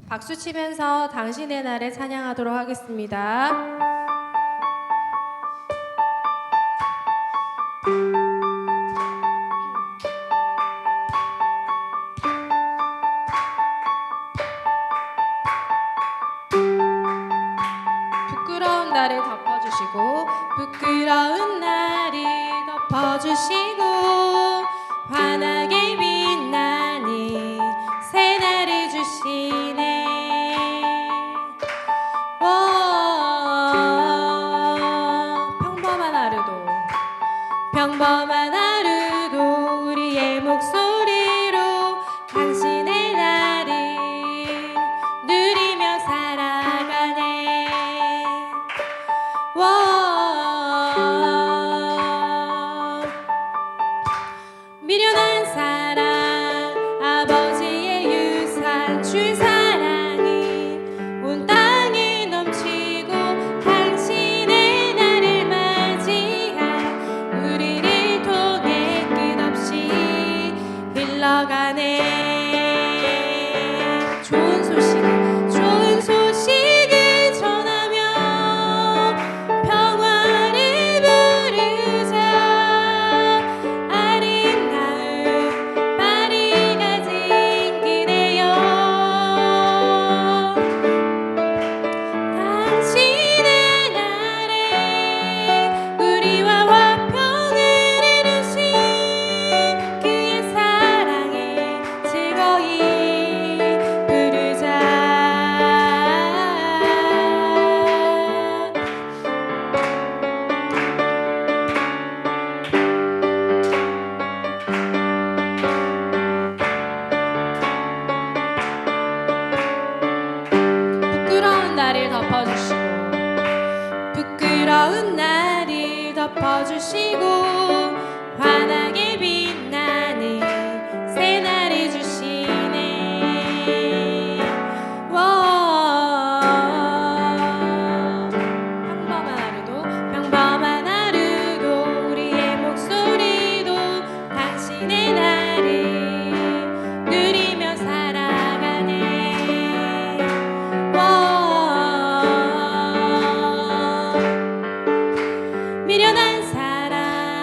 박수 치면서 당신의 날에 찬양하도록 하겠습니다. 부끄러운 날을 덮어주시고 부끄러운 날을 덮어주시고 환하게 빛나니 새 날을 주시네. 평범한 하루도 우리의 목소리로 당신의 날을 누리며 살아가네. 미련한 사랑 아버지의 유산 주 사랑이 온 땅에 넘치고 당신의 날을 맞이한 우리를 통해 끝없이 흘러가네. 좋은 소식을 전하며 평화를 부르자. 아름다운 파리가 징기네요. 당신의 날에 우리와 화평을 이루신 그의 사랑에 즐거이 부르자. 부끄러운 날을 덮어주시고 부끄러운 날을 덮어주시고 환하게 빛나는 새 날을 주시네. 평범한 하루도 우리의 목소리도 당신의 날을 누리며 살아가네. 미련한 사랑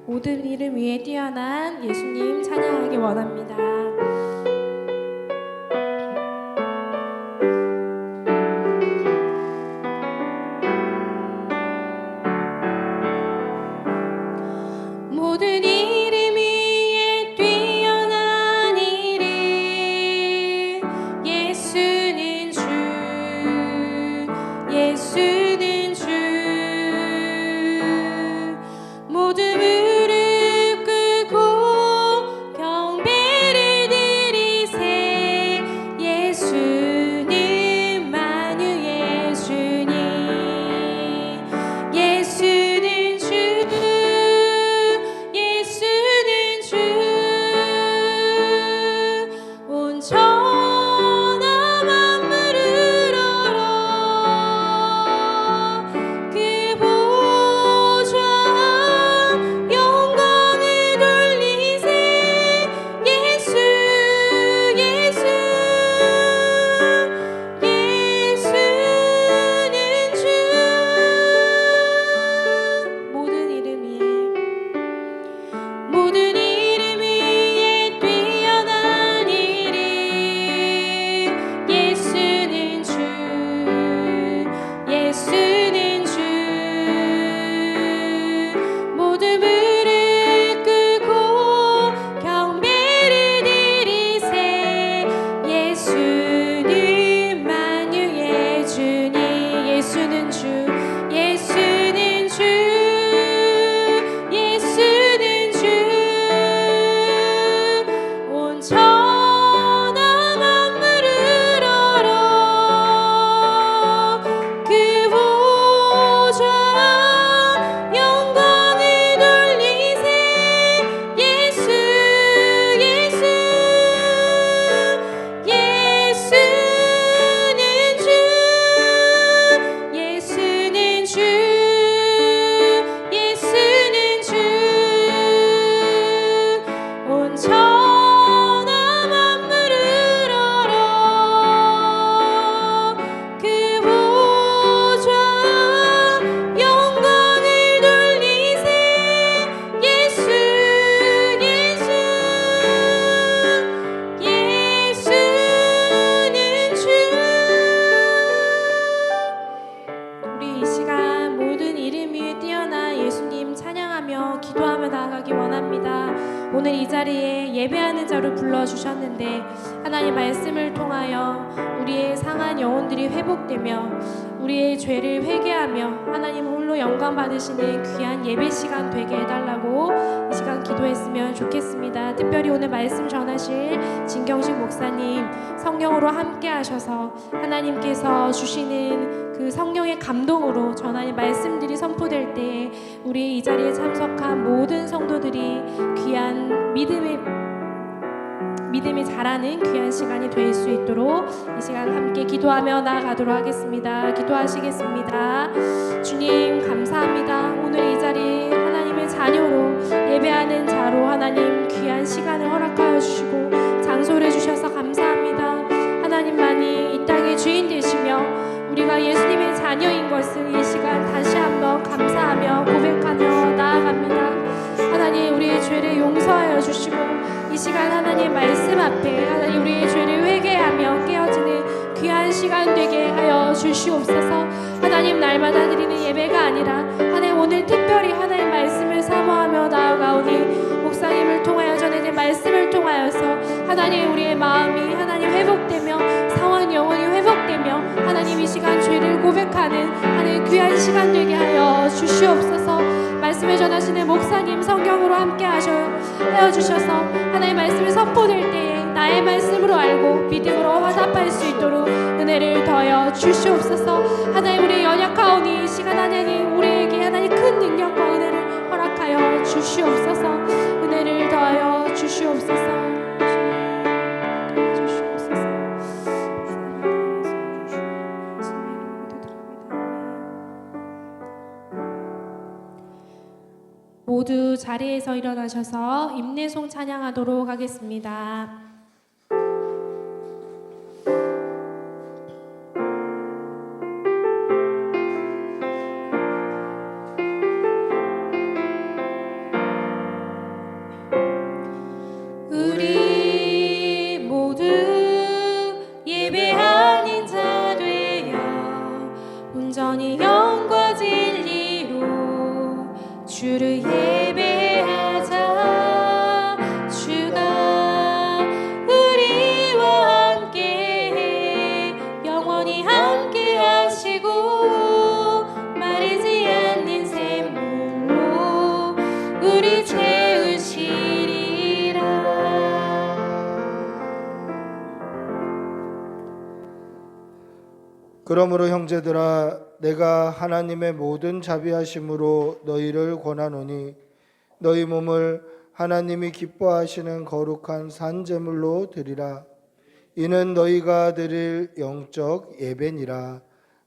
모든 이름 위에 뛰어난 예수님 찬양하기 원합니다. 모든 이름 위에 뛰어난 이름 예수는 주 예수는 주 모든 무릎 꿇고 경배를 드리세 예수는 만유의 주님 예수는 주 예수는 주 온 천하 만물을 얼어 그 보좌 영광을 돌리세 예수 예수 예수는 주 모든 이름 위에 모든 이름 위에 뛰어난 이름 예수는 주 예수는 주 모든 무릎 꿇고 경배를 드리세 예수는 만유의 주님 예수는 주 예수는 주 예수는 주 온 천하 만물을 얼어 그 보좌 영광을 돌리세 예수 예수 예수는 주 예수는 주 예수는 주 온 천하 만물을 얼어 그 보좌 영광을 돌리세 예수 예수 예수는 주 우리 이 시간 모든 이름 위에 뛰어난 예수님 찬양하며 기도하며 나아가기 원합니다. 오늘 이 자리에 예배하는 자로 불러주셨는데 하나님 말씀을 통하여 우리의 상한 영혼들이 회복되며 우리의 죄를 회개하며 하나님 홀로 영광 받으시는 귀한 예배 시간 되게 해달라고 이 시간 기도했으면 좋겠습니다. 특별히 오늘 말씀 전하실 진경식 목사님 성령으로 함께 하셔서 하나님께서 주시는 그 성령의 감동으로 전하는 말씀들이 선포될 때 우리 이 자리에 참석한 모든 성도들이 귀한 믿음이 자라는 귀한 시간이 될 수 있도록 이 시간 함께 기도하며 나아가도록 하겠습니다. 기도하시겠습니다. 주님 감사합니다. 오늘 이 자리에 하나님의 자녀로 예배하는 자로 하나님 귀한 시간을 허락하여 주시고 장소를 주셔서 감사합니다. 하나님만이 이 땅의 주인 되시며 우리가 예수님의 자녀인 것을 이 시간 다시 한번 감사하며 고백하며 나아갑니다. 하나님 우리의 죄를 용서하여 주시고 이 시간 하나님 말씀 앞에 하나님 우리의 죄를 회개하며 깨어지는 귀한 시간 되게 하여 주시옵소서. 하나님 날마다 드리는 예배가 아니라 하나님 오늘 특별히 하나님 말씀을 사모하며 나아가오니 목사님을 통하여 전해진 말씀을 통하여서 하나님 우리의 마음이 하나님 회복되며 상한 영혼이 회복되며 하나님 이 시간 죄를 고백하는 하나님 귀한 시간 되게 하여 주시옵소서. 말씀을 전하시는 목사님 성경으로 함께 하여 주셔서 하나님 말씀을 선포될 때에 나의 말씀으로 알고 믿음으로 화답할 수 있도록 은혜를 더하여 주시옵소서. 하나님 우리 연약하오니 이 시간 하나님 우리에게 하나님 큰 능력과 은혜를 허락하여 주시옵소서. 은혜를 더하여 주시옵소서. 모두 자리에서 일어나셔서 임내송 찬양하도록 하겠습니다. 주를 예배하자. 주가 우리와 함께 영원히 함께 하시고 마르지 않는 샘물로 우리 채우시리라. 그러므로 형제들아, 내가 하나님의 모든 자비하심으로 너희를 권하노니 너희 몸을 하나님이 기뻐하시는 거룩한 산제물로 드리라. 이는 너희가 드릴 영적 예배니라.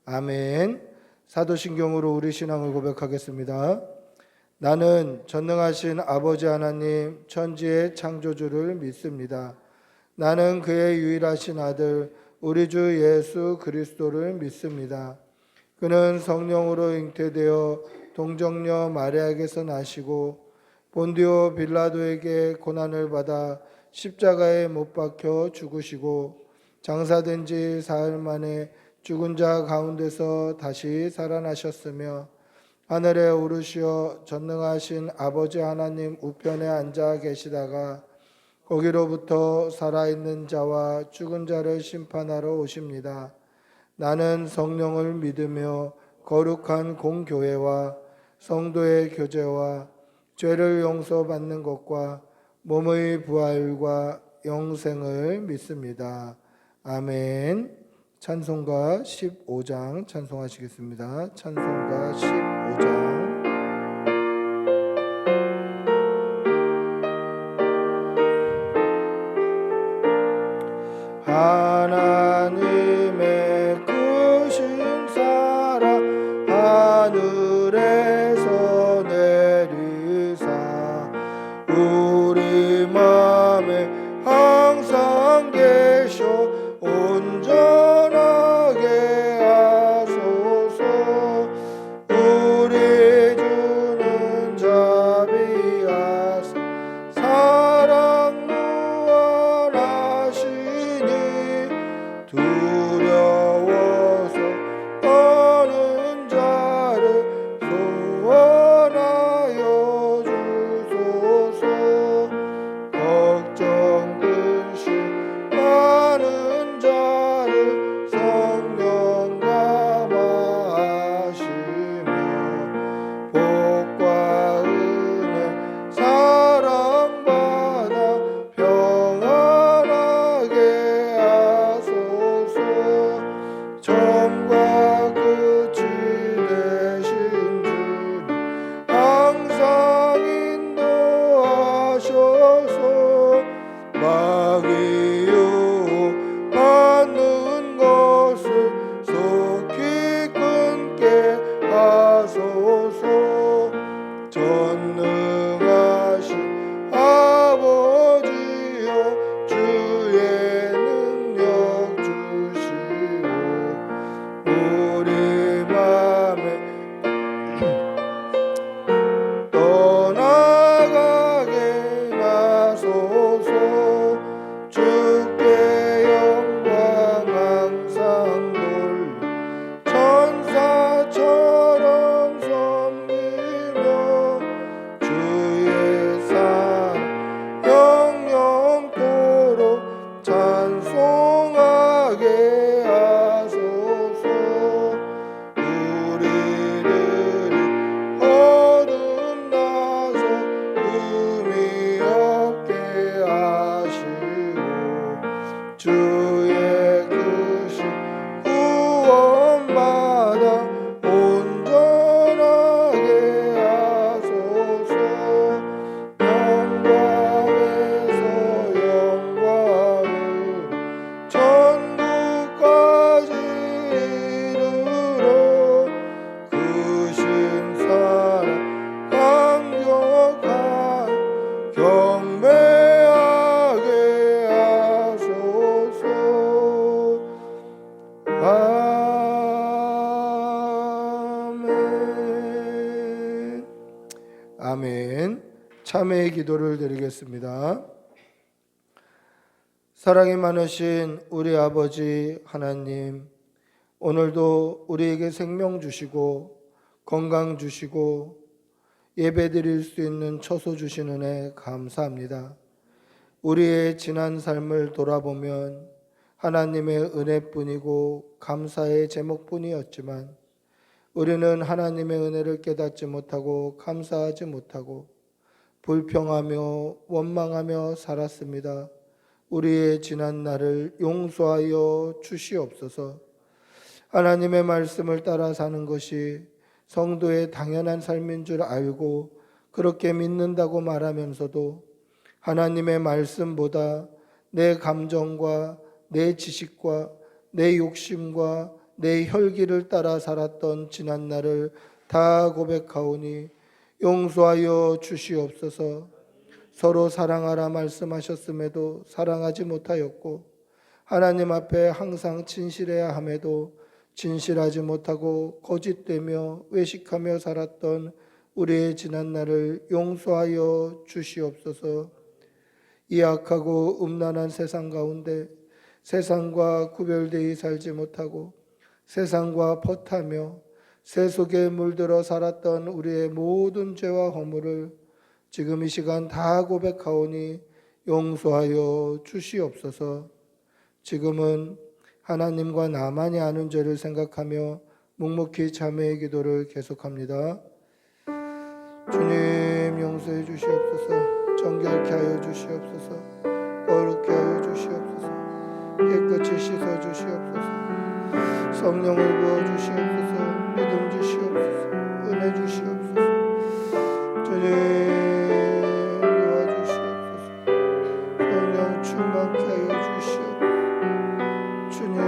아멘. 사도신경으로 우리 신앙을 고백하겠습니다. 나는 전능하신 아버지 하나님 천지의 창조주를 믿습니다. 나는 그의 유일하신 아들 우리 주 예수 그리스도를 믿습니다. 그는 성령으로 잉태되어 동정녀 마리아에게서 나시고 본디오 빌라도에게 고난을 받아 십자가에 못 박혀 죽으시고 장사된 지 사흘 만에 죽은 자 가운데서 다시 살아나셨으며 하늘에 오르시어 전능하신 아버지 하나님 우편에 앉아 계시다가 거기로부터 살아있는 자와 죽은 자를 심판하러 오십니다. 나는 성령을 믿으며 거룩한 공교회와 성도의 교제와 죄를 용서받는 것과 몸의 부활과 영생을 믿습니다. 아멘. 찬송가 15장 찬송하시겠습니다. 찬송가 15장. 하나님의 크신 사랑 하늘에서 내리사 우리 맘에 항상 계셔 온전하게 하소서. 우리 주는 자비하사 사랑 무한하시니 두려워서 떠는 자를 소원하여 주소서. 걱정 근심 많은 자를 성령 감화하시며 복과 은혜 사랑받아 평안하게 하소서. 처음과 끝이 되신 주님 항상 인도하셔서 마귀 유혹하는 것을 속히 끊게 하소서. 전능하신 아버지여 주의 능력 주시고 우리 맘에 떠나가게 하소서. 주께 영광 항상 돌려 천사처럼 섬기며 주의 사랑 영영토록 찬송하게 하소서. 우리를 거듭나서 의미 없게 하시고 주의 크신 구원받아 온전하게 하소서. 영광에서 영광으로 천국까지 이르러 크신 사랑 감격한 경배하게 하소서. 아멘. 아멘. 참회의 기도를 드리겠습니다. 사랑이 많으신 우리 아버지 하나님, 오늘도 우리에게 생명 주시고 건강 주시고 예배드릴 수 있는 처소 주신 은혜 감사합니다. 우리의 지난 삶을 돌아보면 하나님의 은혜뿐이고 감사의 제목뿐이었지만 우리는 하나님의 은혜를 깨닫지 못하고 감사하지 못하고 불평하며 원망하며 살았습니다. 우리의 지난 날을 용서하여 주시옵소서. 하나님의 말씀을 따라 사는 것이 성도의 당연한 삶인 줄 알고 그렇게 믿는다고 말하면서도 하나님의 말씀보다 내 감정과 내 지식과 내 욕심과 내 혈기를 따라 살았던 지난 날을 다 고백하오니 용서하여 주시옵소서. 서로 사랑하라 말씀하셨음에도 사랑하지 못하였고 하나님 앞에 항상 진실해야 함에도 진실하지 못하고 거짓되며 외식하며 살았던 우리의 지난 날을 용서하여 주시옵소서. 이 악하고 음란한 세상 가운데 세상과 구별되이 살지 못하고 세상과 벗하며 세속에 물들어 살았던 우리의 모든 죄와 허물을 지금 이 시간 다 고백하오니 용서하여 주시옵소서. 지금은 하나님과 나만이 아는 죄를 생각하며 묵묵히 참회의 기도를 계속합니다. 주님 용서해 주시옵소서. 정결케 하여 주시옵소서. 거룩케 하여 주시옵소서. 깨끗이 씻어 주시옵소서. 성령을 부어 주시옵소서. 믿음 주시옵소서. 은혜 주시옵소서. 주님 도와주시옵소서. 성령 충만케 하여 주시옵소서. 주님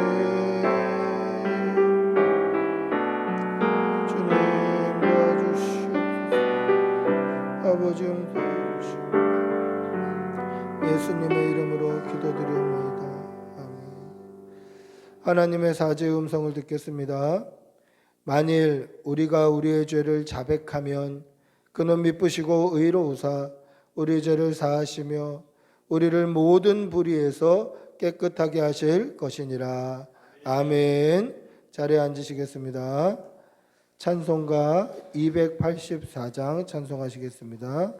도와주시옵소서. 아버지 용서해 주시옵소서. 예수님의 이름으로 기도드리옵나이다. 아멘. 하나님의 사죄의 음성을 듣겠습니다. 만일 우리가 우리의 죄를 자백하면 그는 미쁘시고 의로우사 우리 죄를 사하시며 우리를 모든 불의에서 깨끗하게 하실 것이니라. 아멘. 자리에 앉으시겠습니다. 찬송가 284장 찬송하시겠습니다.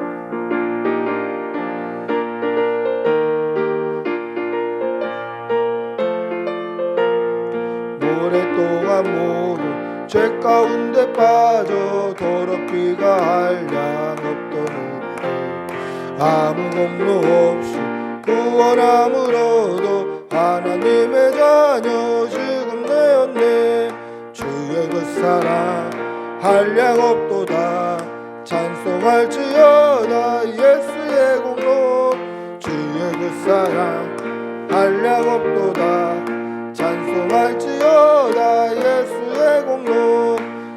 오랫동안 모두 죄 가운데 빠져 더럽기가 한량 없던 우리를 아무 공로 없이 구원함으로도 하나님의 자녀 지금 되었네. 주의 그 사랑 한량 없도다. 찬송할지어다 예수의 공로. 주의 그 사랑 한량 없도다. 찬송할지어다 예수의 공로.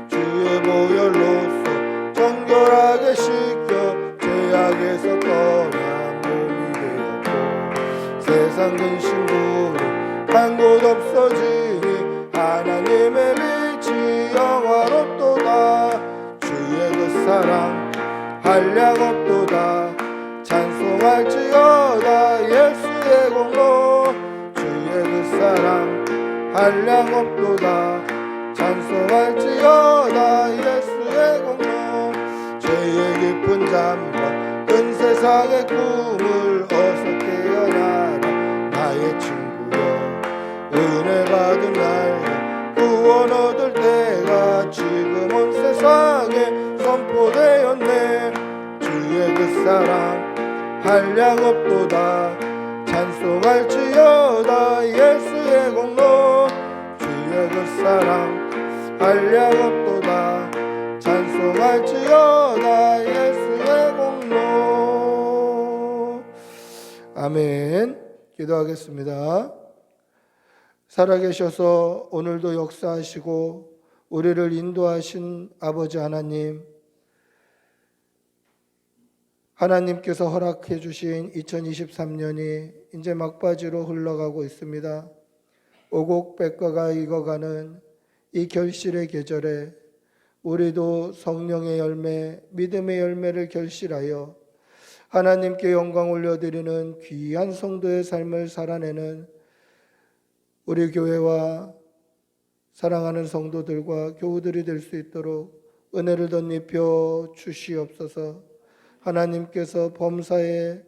주의 보혈로서 정결하게 씻겨 죄악에서 떠난 몸이 되었고 세상 근심으로 한 곳 없어지니 하나님의 빛이 영화롭도다. 주의 그 사랑 한량 없도다. 찬송할지어다 예수의 공로. 주의 그 사랑 한량 없도다. 찬송할지어다 예수의 공로. 죄의 깊은 잠과 큰 세상의 꿈을 어서 깨어나라 나의 친구여. 은혜 받은 날과 구원 얻을 때가 지금 온 세상에 선포되었네. 주의 그 사랑 한량 없도다. 찬송할지어다 예수의 공로. 주의 그 사랑 한량 없도다. 찬송할지어다 예수의 공로. 아멘. 기도하겠습니다. 살아계셔서 오늘도 역사하시고 우리를 인도하신 아버지 하나님, 하나님께서 허락해 주신 2023년이 이제 막바지로 흘러가고 있습니다. 오곡백과가 익어가는 이 결실의 계절에 우리도 성령의 열매, 믿음의 열매를 결실하여 하나님께 영광 올려드리는 귀한 성도의 삶을 살아내는 우리 교회와 사랑하는 성도들과 교우들이 될 수 있도록 은혜를 덧입혀 주시옵소서. 하나님께서 범사에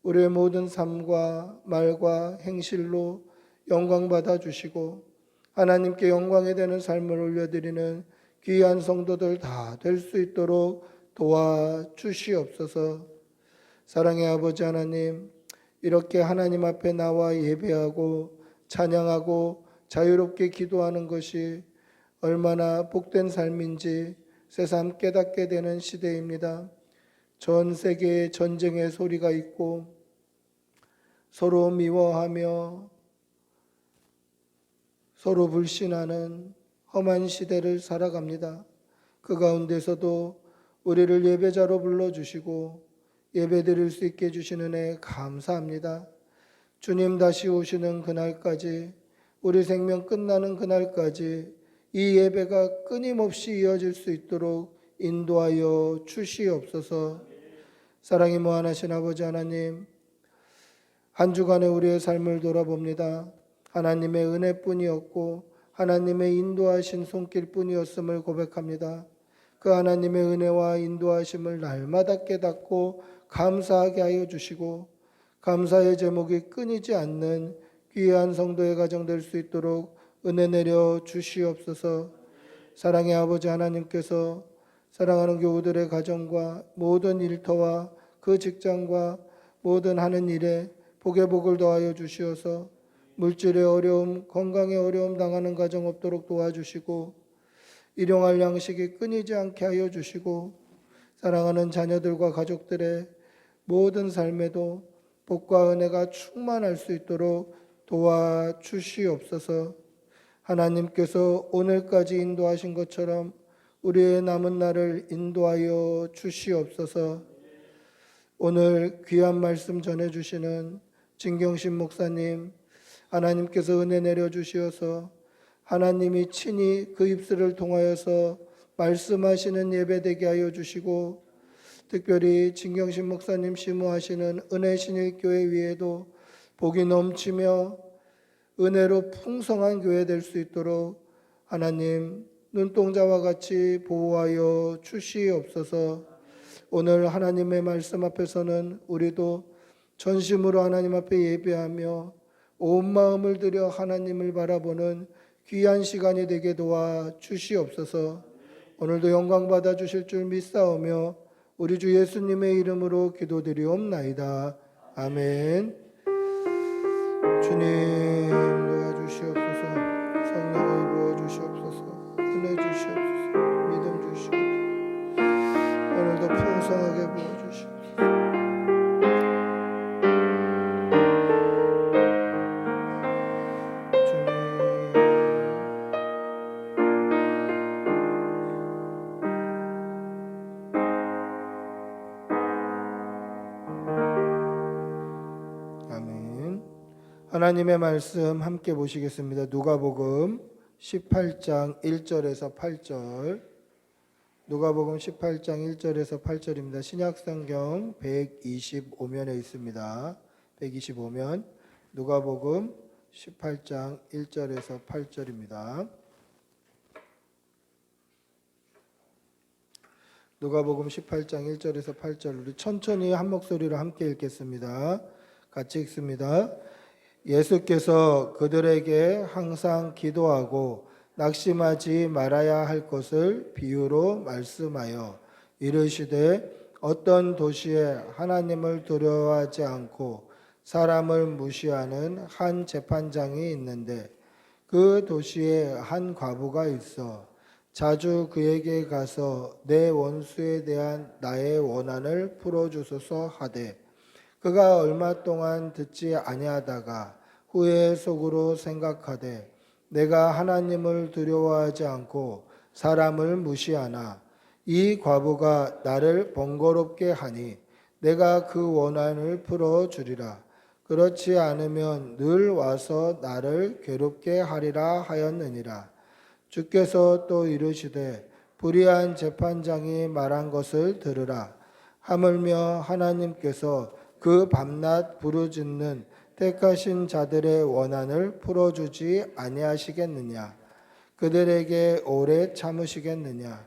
우리의 모든 삶과 말과 행실로 영광 받아 주시고 하나님께 영광이 되는 삶을 올려드리는 귀한 성도들 다 될 수 있도록 도와 주시옵소서. 사랑의 아버지 하나님, 이렇게 하나님 앞에 나와 예배하고 찬양하고 자유롭게 기도하는 것이 얼마나 복된 삶인지 새삼 깨닫게 되는 시대입니다. 전 세계에 전쟁의 소리가 있고 서로 미워하며 서로 불신하는 험한 시대를 살아갑니다. 그 가운데서도 우리를 예배자로 불러주시고 예배드릴 수 있게 해주시는 은혜 감사합니다. 주님 다시 오시는 그날까지, 우리 생명 끝나는 그날까지 이 예배가 끊임없이 이어질 수 있도록 인도하여 주시옵소서. 사랑이 무한하신 아버지 하나님, 한 주간의 우리의 삶을 돌아봅니다. 하나님의 은혜뿐이었고 하나님의 인도하신 손길뿐이었음을 고백합니다. 그 하나님의 은혜와 인도하심을 날마다 깨닫고 감사하게 하여 주시고 감사의 제목이 끊이지 않는 귀한 성도의 가정 될 수 있도록 은혜 내려 주시옵소서. 사랑의 아버지 하나님께서 사랑하는 교우들의 가정과 모든 일터와 그 직장과 모든 하는 일에 복의 복을 더하여 주시어서 물질의 어려움, 건강의 어려움 당하는 가정 없도록 도와주시고 일용할 양식이 끊이지 않게 하여 주시고 사랑하는 자녀들과 가족들의 모든 삶에도 복과 은혜가 충만할 수 있도록 도와주시옵소서. 하나님께서 오늘까지 인도하신 것처럼 우리의 남은 날을 인도하여 주시옵소서. 오늘 귀한 말씀 전해주시는 진경신 목사님, 하나님께서 은혜 내려주시어서 하나님이 친히 그 입술을 통하여서 말씀하시는 예배되게 하여 주시고 특별히 진경신 목사님 시무하시는 은혜신일교회 위에도 복이 넘치며 은혜로 풍성한 교회 될 수 있도록 하나님 눈동자와 같이 보호하여 주시옵소서. 오늘 하나님의 말씀 앞에서는 우리도 전심으로 하나님 앞에 예배하며 온 마음을 들여 하나님을 바라보는 귀한 시간이 되게 도와 주시옵소서. 오늘도 영광 받아 주실 줄 믿사오며 우리 주 예수님의 이름으로 기도드리옵나이다. 아멘. 주님 도와주시옵소서. 성령을 부어주시옵소서. 은혜 주시옵소서. 믿음 주시옵소서. 오늘도 풍성하게 부어주시옵소서. 하나님의 말씀 함께 보시겠습니다. 누가복음 18장 1절에서 8절. 누가복음 18장 1절에서 8절입니다. 신약성경 125면에 있습니다. 125면 누가복음 18장 1절에서 8절입니다. 누가복음 18장 1절에서 8절 우리 천천히 한 목소리로 함께 읽겠습니다. 같이 읽습니다. 예수께서 그들에게 항상 기도하고 낙심하지 말아야 할 것을 비유로 말씀하여 이르시되 어떤 도시에 하나님을 두려워하지 않고 사람을 무시하는 한 재판장이 있는데 그 도시에 한 과부가 있어 자주 그에게 가서 내 원수에 대한 나의 원한을 풀어주소서 하되 그가 얼마 동안 듣지 아니하다가 후에 속으로 생각하되 내가 하나님을 두려워하지 않고 사람을 무시하나 이 과부가 나를 번거롭게 하니 내가 그 원한을 풀어주리라. 그렇지 않으면 늘 와서 나를 괴롭게 하리라 하였느니라. 주께서 또 이르시되 불의한 재판장이 말한 것을 들으라. 하물며 하나님께서 그 밤낮 부르짖는 택하신 자들의 원한을 풀어주지 아니하시겠느냐. 그들에게 오래 참으시겠느냐.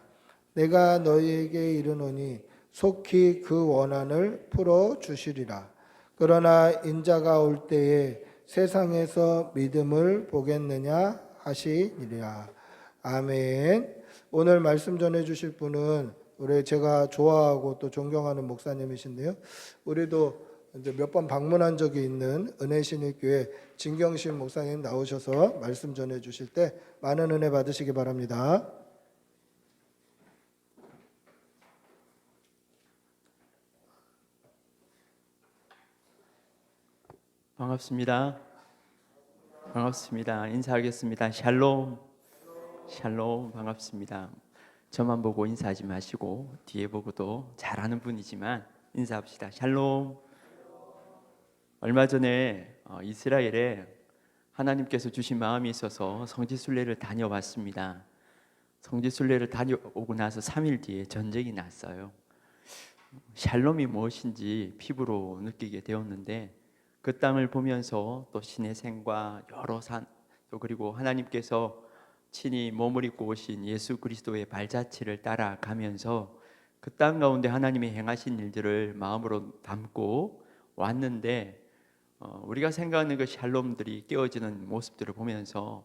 내가 너희에게 이르노니 속히 그 원한을 풀어 주시리라. 그러나 인자가 올 때에 세상에서 믿음을 보겠느냐 하시니라. 아멘. 오늘 말씀 전해 주실 분은 우리 제가 좋아하고 또 존경하는 목사님이신데요. 우리도 이제 몇 번 방문한 적이 있는 은혜신일교회 진경신 목사님 나오셔서 말씀 전해 주실 때 많은 은혜 받으시기 바랍니다. 반갑습니다. 반갑습니다. 인사하겠습니다. 샬롬. 샬롬. 반갑습니다. 저만 보고 인사하지 마시고 뒤에 보고도 잘하는 분이지만 인사합시다. 샬롬. 얼마 전에 이스라엘에 하나님께서 주신 마음이 있어서 성지순례를 다녀왔습니다. 성지순례를 다녀오고 나서 3일 뒤에 전쟁이 났어요. 샬롬이 무엇인지 피부로 느끼게 되었는데, 그 땅을 보면서 또 신의 생과 여러 산, 또 그리고 하나님께서 친히 몸을 입고 오신 예수 그리스도의 발자취를 따라가면서 그 땅 가운데 하나님이 행하신 일들을 마음으로 담고 왔는데, 우리가 생각하는 그 샬롬들이 깨어지는 모습들을 보면서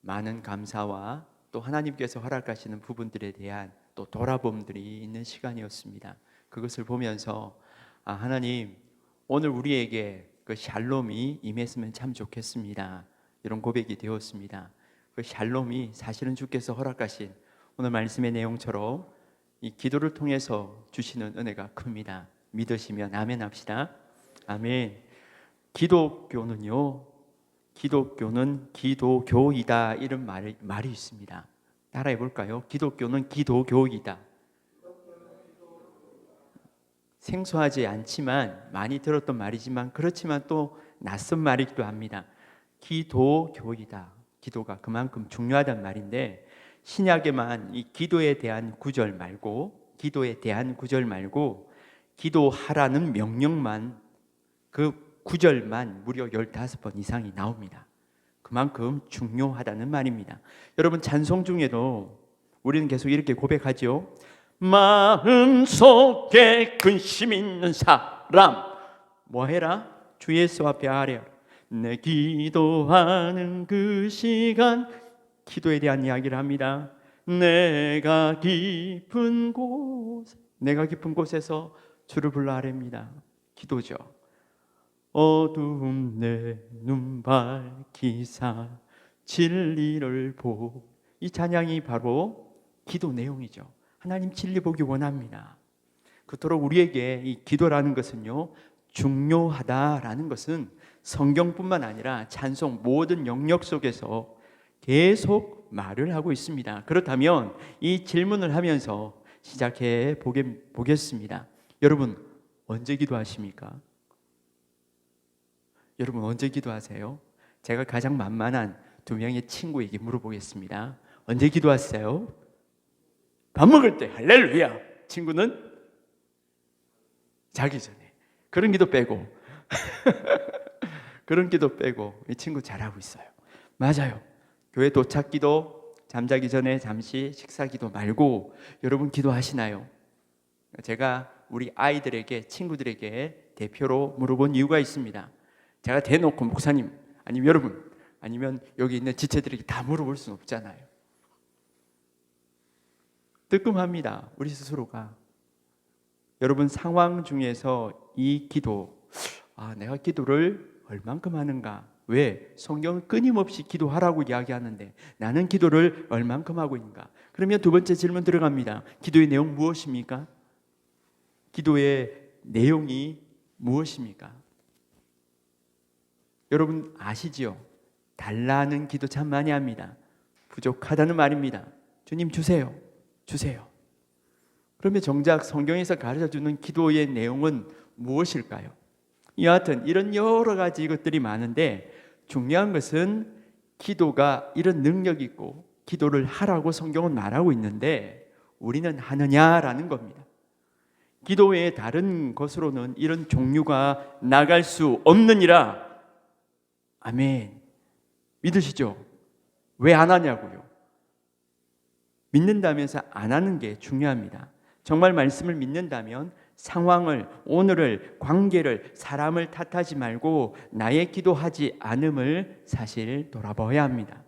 많은 감사와 또 하나님께서 허락하시는 부분들에 대한 또 돌아봄들이 있는 시간이었습니다. 그것을 보면서 하나님, 오늘 우리에게 그 샬롬이 임했으면 참 좋겠습니다. 이런 고백이 되었습니다. 그 샬롬이 사실은 주께서 허락하신 오늘 말씀의 내용처럼 이 기도를 통해서 주시는 은혜가 큽니다. 믿으시면 아멘 합시다. 아멘. 기독교는요, 기독교는 기도교이다, 이런 말이 있습니다. 따라해 볼까요? 기독교는 기도교이다. 생소하지 않지만 많이 들었던 말이지만 그렇지만 또 낯선 말이기도 합니다. 기도교이다. 기도가 그만큼 중요하단 말인데, 신약에만 이 기도에 대한 구절 말고 기도하라는 명령만, 그 구절만 무려 15번 이상이 나옵니다. 그만큼 중요하다는 말입니다. 여러분, 찬송 중에도 우리는 계속 이렇게 고백하죠. 마음속에 근심 있는 사람 뭐해라? 주 예수 앞에 아뢰라. 내 기도하는 그 시간, 기도에 대한 이야기를 합니다. 내가 깊은 곳에서 주를 불러 아뢰입니다. 기도죠. 어두운 내 눈 밝히사 진리를 보. 이 찬양이 바로 기도 내용이죠. 하나님 진리 보기 원합니다. 그토록 우리에게 이 기도라는 것은요, 중요하다라는 것은 성경뿐만 아니라 찬송 모든 영역 속에서 계속 말을 하고 있습니다. 그렇다면 이 질문을 하면서 시작해 보겠습니다. 여러분, 언제 기도하십니까? 여러분, 언제 기도하세요? 제가 가장 만만한 2명의 친구에게 물어보겠습니다. 언제 기도하세요? 밥 먹을 때. 할렐루야. 친구는 자기 전에. 그런 기도 빼고 그런 기도 빼고 이 친구 잘하고 있어요. 맞아요. 교회 도착 기도, 잠자기 전에 잠시 식사 기도 말고 여러분 기도하시나요? 제가 우리 아이들에게, 친구들에게 대표로 물어본 이유가 있습니다. 제가 대놓고 목사님, 아니면 여러분, 아니면 여기 있는 지체들에게 다 물어볼 수는 없잖아요. 뜨끔합니다. 우리 스스로가. 여러분, 상황 중에서 이 기도, 내가 기도를 얼만큼 하는가? 왜? 성경은 끊임없이 기도하라고 이야기하는데 나는 기도를 얼만큼 하고 있는가? 그러면 두 번째 질문 들어갑니다. 기도의 내용 무엇입니까? 기도의 내용이 무엇입니까? 여러분 아시지요? 달라는 기도 참 많이 합니다. 부족하다는 말입니다. 주님 주세요. 그러면 정작 성경에서 가르쳐주는 기도의 내용은 무엇일까요? 여하튼 이런 여러 가지 것들이 많은데, 중요한 것은 기도가 이런 능력이 있고 기도를 하라고 성경은 말하고 있는데 우리는 하느냐라는 겁니다. 기도 외에 다른 것으로는 이런 종류가 나갈 수 없느니라. 아멘. 믿으시죠? 왜 안 하냐고요? 믿는다면서 안 하는 게 중요합니다. 정말 말씀을 믿는다면 상황을, 오늘을, 관계를, 사람을 탓하지 말고 나의 기도하지 않음을 사실 돌아봐야 합니다.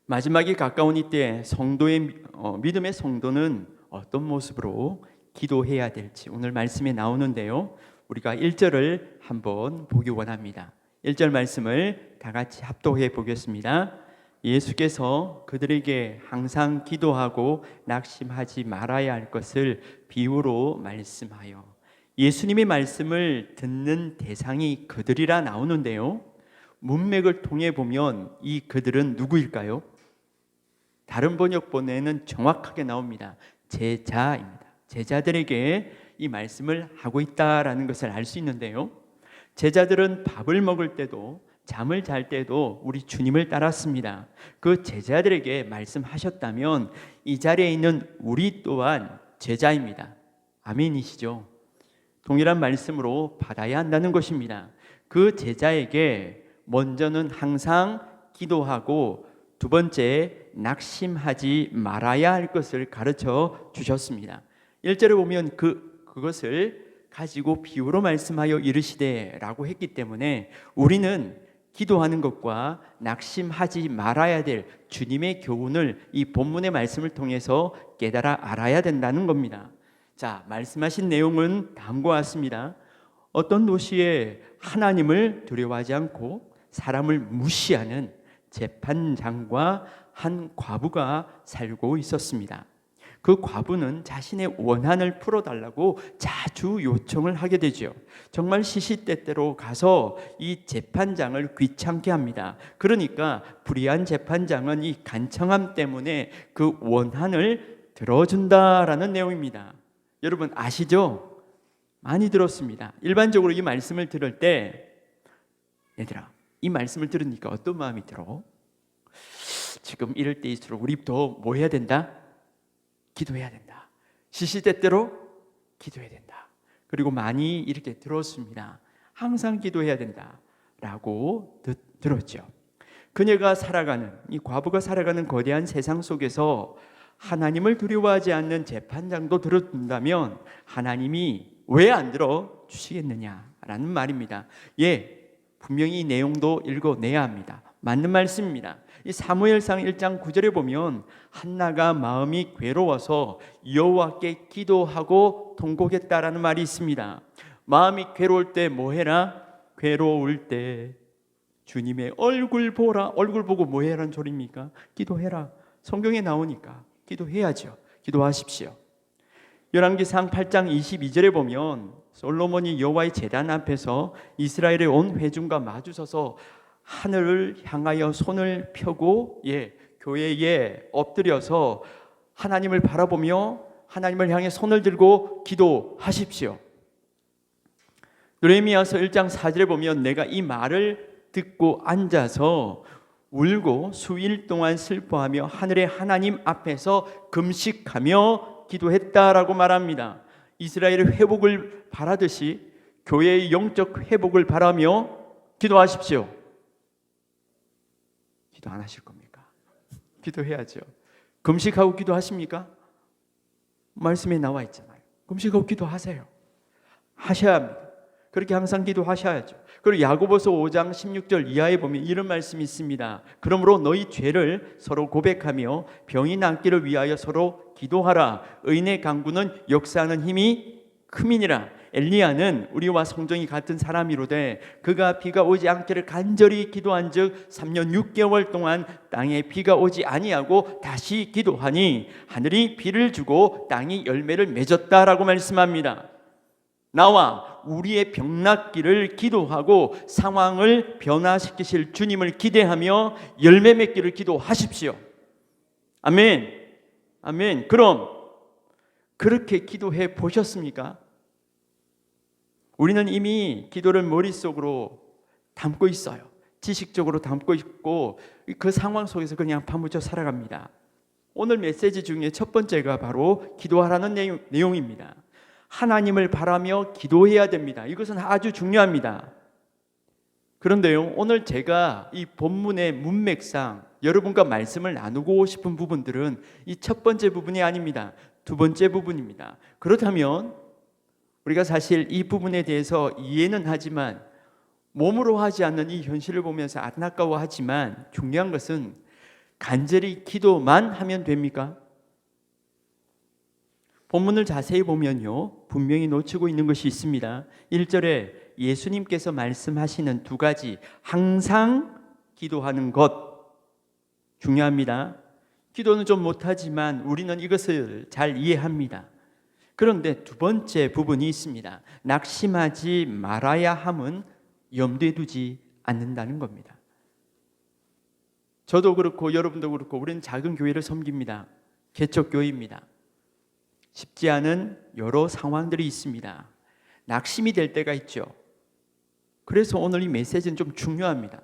마지막이 가까운 이때 성도의 믿음의 성도는 어떤 모습으로 기도해야 될지 오늘 말씀에 나오는데요. 우리가 1절을 한번 보기 원합니다. 1절 말씀을 다 같이 합독해 보겠습니다. 예수께서 그들에게 항상 기도하고 낙심하지 말아야 할 것을 비유로 말씀하여, 예수님의 말씀을 듣는 대상이 그들이라 나오는데요. 문맥을 통해 보면 이 그들은 누구일까요? 다른 번역본에는 정확하게 나옵니다. 제자입니다. 제자들에게 이 말씀을 하고 있다라는 것을 알 수 있는데요. 제자들은 밥을 먹을 때도 잠을 잘 때도 우리 주님을 따랐습니다. 그 제자들에게 말씀하셨다면 이 자리에 있는 우리 또한 제자입니다. 아멘이시죠? 동일한 말씀으로 받아야 한다는 것입니다. 그 제자에게 먼저는 항상 기도하고 두 번째 낙심하지 말아야 할 것을 가르쳐 주셨습니다. 1절에 보면 그것을 가지고 비유로 말씀하여 이르시되 라고 했기 때문에 우리는 기도하는 것과 낙심하지 말아야 될 주님의 교훈을 이 본문의 말씀을 통해서 깨달아 알아야 된다는 겁니다. 자, 말씀하신 내용은 다음과 같습니다. 어떤 도시에 하나님을 두려워하지 않고 사람을 무시하는 재판장과 한 과부가 살고 있었습니다. 그 과부는 자신의 원한을 풀어달라고 자주 요청을 하게 되죠. 정말 시시때때로 가서 이 재판장을 귀찮게 합니다. 그러니까 불의한 재판장은 이 간청함 때문에 그 원한을 들어준다라는 내용입니다. 여러분 아시죠? 많이 들었습니다. 일반적으로 이 말씀을 들을 때 얘들아, 이 말씀을 들으니까 어떤 마음이 들어? 지금 이럴 때일수록 우리 더 뭐 해야 된다? 기도해야 된다. 시시때때로 기도해야 된다. 그리고 많이 이렇게 들었습니다. 항상 기도해야 된다라고 들었죠. 그녀가 살아가는, 이 과부가 살아가는 거대한 세상 속에서 하나님을 두려워하지 않는 재판장도 들어준다면 하나님이 왜 안 들어주시겠느냐라는 말입니다. 예, 분명히 이 내용도 읽어내야 합니다. 맞는 말씀입니다. 이 사무엘상 1장 9절에 보면 한나가 마음이 괴로워서 여호와께 기도하고 통곡했다라는 말이 있습니다. 마음이 괴로울 때 뭐 해라? 괴로울 때 주님의 얼굴 보라. 얼굴 보고 뭐 해라는 소리입니까? 기도해라. 성경에 나오니까 기도해야죠. 기도하십시오. 열왕기상 8장 22절에 보면 솔로몬이 여호와의 제단 앞에서 이스라엘의 온 회중과 마주서서 하늘을 향하여 손을 펴고 교회에 엎드려서 하나님을 바라보며 하나님을 향해 손을 들고 기도하십시오. 느헤미야서 1장 4절에 보면 내가 이 말을 듣고 앉아서 울고 수일 동안 슬퍼하며 하늘의 하나님 앞에서 금식하며 기도했다라고 말합니다. 이스라엘의 회복을 바라듯이 교회의 영적 회복을 바라며 기도하십시오. 기도 안 하실 겁니까? 기도해야죠. 금식하고 기도하십니까? 말씀에 나와 있잖아요. 금식하고 기도하세요. 하셔야 합니다. 그렇게 항상 기도하셔야죠. 그리고 야고보서 5장 16절 이하에 보면 이런 말씀이 있습니다. 그러므로 너희 죄를 서로 고백하며 병이 낫기를 위하여 서로 기도하라. 의인의 강구는 역사하는 힘이 큼이니라. 엘리야는 우리와 성정이 같은 사람이로되 그가 비가 오지 않기를 간절히 기도한즉 3년 6개월 동안 땅에 비가 오지 아니하고 다시 기도하니 하늘이 비를 주고 땅이 열매를 맺었다라고 말씀합니다. 나와 우리의 병 낫기를 기도하고 상황을 변화시키실 주님을 기대하며 열매 맺기를 기도하십시오. 아멘. 아멘. 그럼 그렇게 기도해 보셨습니까? 우리는 이미 기도를 머릿속으로 담고 있어요. 지식적으로 담고 있고 그 상황 속에서 그냥 파묻혀 살아갑니다. 오늘 메시지 중에 첫 번째가 바로 기도하라는 내용입니다. 하나님을 바라며 기도해야 됩니다. 이것은 아주 중요합니다. 그런데요, 오늘 제가 이 본문의 문맥상 여러분과 말씀을 나누고 싶은 부분들은 이 첫 번째 부분이 아닙니다. 두 번째 부분입니다. 그렇다면 우리가 사실 이 부분에 대해서 이해는 하지만 몸으로 하지 않는 이 현실을 보면서 안타까워하지만 중요한 것은 간절히 기도만 하면 됩니까? 본문을 자세히 보면요, 분명히 놓치고 있는 것이 있습니다. 1절에 예수님께서 말씀하시는 두 가지, 항상 기도하는 것 중요합니다. 기도는 좀 못하지만 우리는 이것을 잘 이해합니다. 그런데 두 번째 부분이 있습니다. 낙심하지 말아야 함은 염두에 두지 않는다는 겁니다. 저도 그렇고 여러분도 그렇고 우리는 작은 교회를 섬깁니다. 개척교회입니다. 쉽지 않은 여러 상황들이 있습니다. 낙심이 될 때가 있죠. 그래서 오늘 이 메시지는 좀 중요합니다.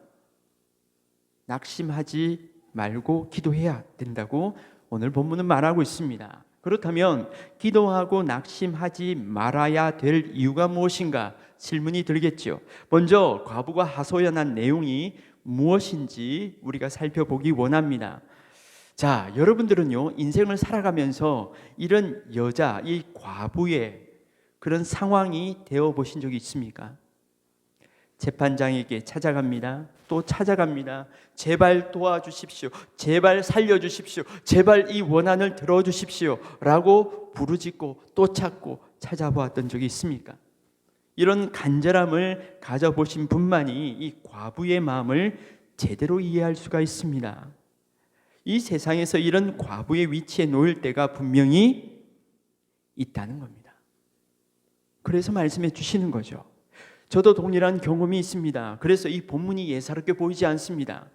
낙심하지 말고 기도해야 된다고 오늘 본문은 말하고 있습니다. 그렇다면 기도하고 낙심하지 말아야 될 이유가 무엇인가 질문이 들겠죠. 먼저 과부가 하소연한 내용이 무엇인지 우리가 살펴보기 원합니다. 자, 여러분들은요, 인생을 살아가면서 이런 여자, 이 과부의 그런 상황이 되어 보신 적이 있습니까? 재판장에게 찾아갑니다. 또 찾아갑니다. 제발 도와주십시오. 제발 살려주십시오. 제발 이 원한을 들어주십시오. 라고 부르짖고 또 찾고 찾아보았던 적이 있습니까? 이런 간절함을 가져보신 분만이 이 과부의 마음을 제대로 이해할 수가 있습니다. 이 세상에서 이런 과부의 위치에 놓일 때가 분명히 있다는 겁니다. 그래서 말씀해 주시는 거죠. 저도 동일한 경험이 있습니다. 그래서 이 본문이 예사롭게 보이지 않습니다.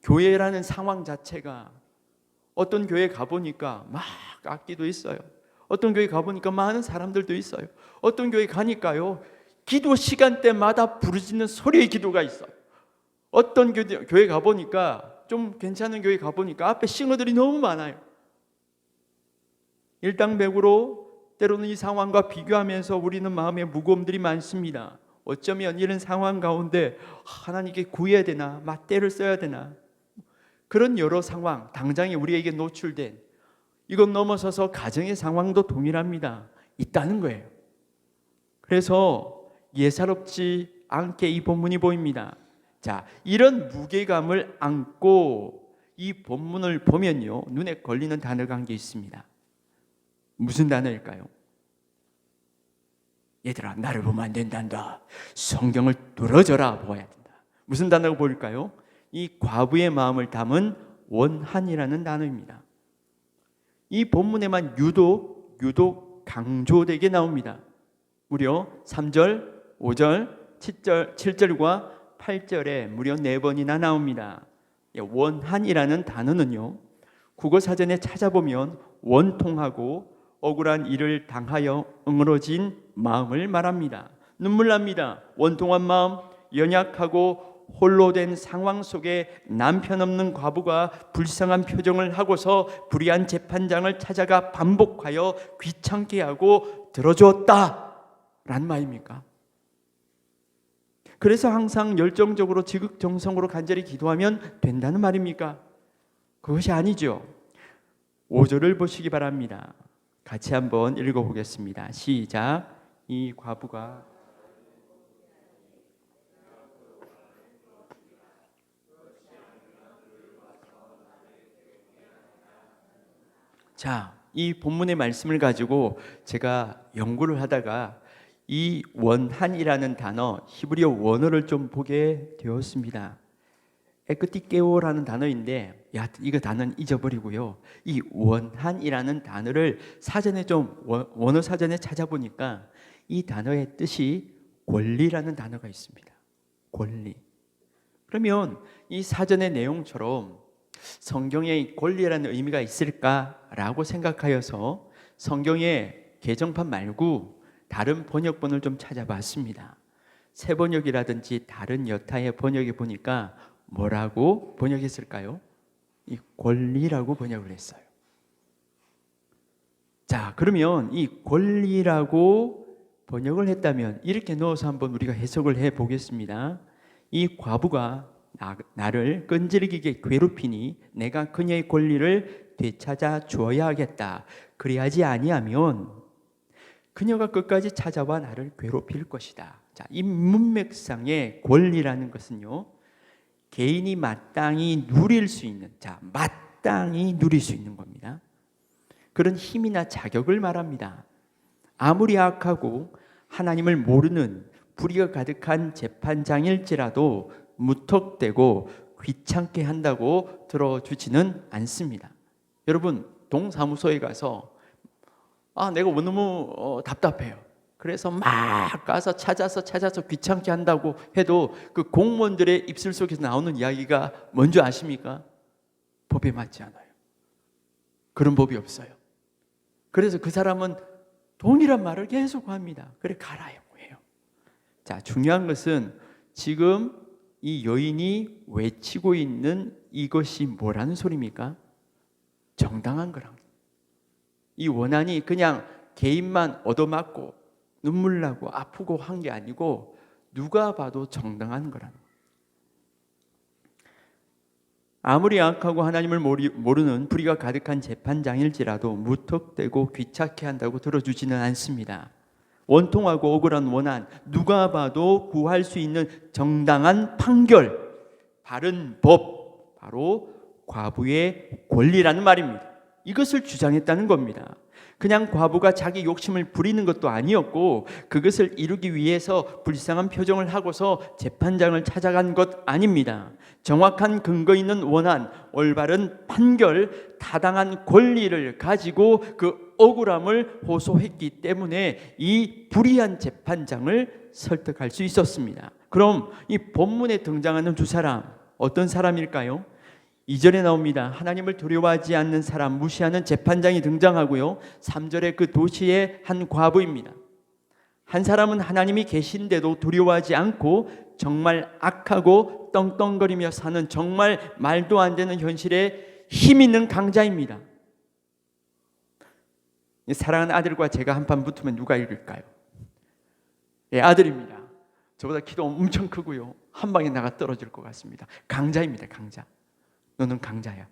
교회라는 상황 자체가 어떤 교회 가보니까 막 악기도 있어요. 어떤 교회 가보니까 많은 사람들도 있어요. 어떤 교회 가니까요, 기도 시간대마다 부르짖는 소리의 기도가 있어요. 어떤 교회 가보니까 좀 괜찮은 교회 가보니까 앞에 싱어들이 너무 많아요. 일당백으로 때로는 이 상황과 비교하면서 우리는 마음에 무거움들이 많습니다. 어쩌면 이런 상황 가운데 하나님께 구해야 되나, 맞대를 써야 되나, 그런 여러 상황, 당장에 우리에게 노출된, 이건 넘어서서 가정의 상황도 동일합니다. 있다는 거예요. 그래서 예사롭지 않게 이 본문이 보입니다. 자, 이런 무게감을 안고 이 본문을 보면요, 눈에 걸리는 단어가 한 개 있습니다. 무슨 단어일까요? 얘들아, 나를 보면 안 된단다. 성경을 뚫어져라 보아야 된다. 무슨 단어가 보일까요? 이 과부의 마음을 담은 원한이라는 단어입니다. 이 본문에만 유독 강조되게 나옵니다. 무려 3절, 5절, 7절과 8절에 무려 4번이나 나옵니다. 원한이라는 단어는요, 국어사전에 찾아보면 원통하고 억울한 일을 당하여 응어러진 마음을 말합니다. 눈물 납니다. 원통한 마음, 연약하고 홀로 된 상황 속에 남편 없는 과부가 불쌍한 표정을 하고서 불의한 재판장을 찾아가 반복하여 귀찮게 하고 들어주었다라는 말입니까? 그래서 항상 열정적으로 지극정성으로 간절히 기도하면 된다는 말입니까? 그것이 아니죠. 5절을 보시기 바랍니다. 같이 한번 읽어보겠습니다. 시작. 이 과부가 자, 이 본문의 말씀을 가지고 제가 연구를 하다가 이 원한이라는 단어, 히브리어 원어를 좀 보게 되었습니다. 에크티케오라는 단어인데, 이거 단어는 잊어버리고요. 이 원한이라는 단어를 사전에 원어 사전에 찾아보니까 이 단어의 뜻이 권리라는 단어가 있습니다. 권리. 그러면 이 사전의 내용처럼 성경에 권리라는 의미가 있을까라고 생각하여서 성경의 개정판 말고 다른 번역본을 좀 찾아봤습니다. 새 번역이라든지 다른 여타의 번역에 보니까 뭐라고 번역했을까요? 이 권리라고 번역을 했어요. 자, 그러면 이 권리라고 번역을 했다면 이렇게 넣어서 한번 우리가 해석을 해 보겠습니다. 이 과부가 나를 끈질기게 괴롭히니 내가 그녀의 권리를 되찾아 주어야 하겠다. 그리하지 아니하면 그녀가 끝까지 찾아와 나를 괴롭힐 것이다. 자, 이 문맥상의 권리라는 것은요, 개인이 마땅히 누릴 수 있는, 마땅히 누릴 수 있는 겁니다. 그런 힘이나 자격을 말합니다. 아무리 악하고 하나님을 모르는 불의가 가득한 재판장일지라도 무턱대고 귀찮게 한다고 들어주지는 않습니다. 여러분, 동사무소에 가서 내가 너무 답답해요. 그래서 막 가서 찾아서 귀찮게 한다고 해도 그 공무원들의 입술 속에서 나오는 이야기가 뭔지 아십니까? 법에 맞지 않아요. 그런 법이 없어요. 그래서 그 사람은 동일한 말을 계속 합니다. 그래 가라요 해요. 자, 중요한 것은 지금 이 여인이 외치고 있는 이것이 뭐라는 소리입니까? 정당한 거랑. 이 원한이 그냥 개인만 얻어맞고 눈물 나고 아프고 한 게 아니고 누가 봐도 정당한 거라는 거예요. 아무리 악하고 하나님을 모르는 불의가 가득한 재판장일지라도 무턱대고 귀찮게 한다고 들어주지는 않습니다. 원통하고 억울한 원한, 누가 봐도 구할 수 있는 정당한 판결, 바른 법, 바로 과부의 권리라는 말입니다. 이것을 주장했다는 겁니다. 그냥 과부가 자기 욕심을 부리는 것도 아니었고 그것을 이루기 위해서 불쌍한 표정을 하고서 재판장을 찾아간 것 아닙니다. 정확한 근거 있는 원한, 올바른 판결, 타당한 권리를 가지고 그 억울함을 호소했기 때문에 이 불의한 재판장을 설득할 수 있었습니다. 그럼 이 본문에 등장하는 두 사람, 어떤 사람일까요? 2절에 나옵니다. 하나님을 두려워하지 않는 사람, 무시하는 재판장이 등장하고요. 3절에 그 도시의 한 과부입니다. 한 사람은 하나님이 계신데도 두려워하지 않고 정말 악하고 떵떵거리며 사는 정말 말도 안 되는 현실에 힘 있는 강자입니다. 사랑하는 아들과 제가 한판 붙으면 누가 이길까요? 아들입니다. 저보다 키도 엄청 크고요. 한 방에 나가 떨어질 것 같습니다. 강자입니다. 강자. 너는 강자야.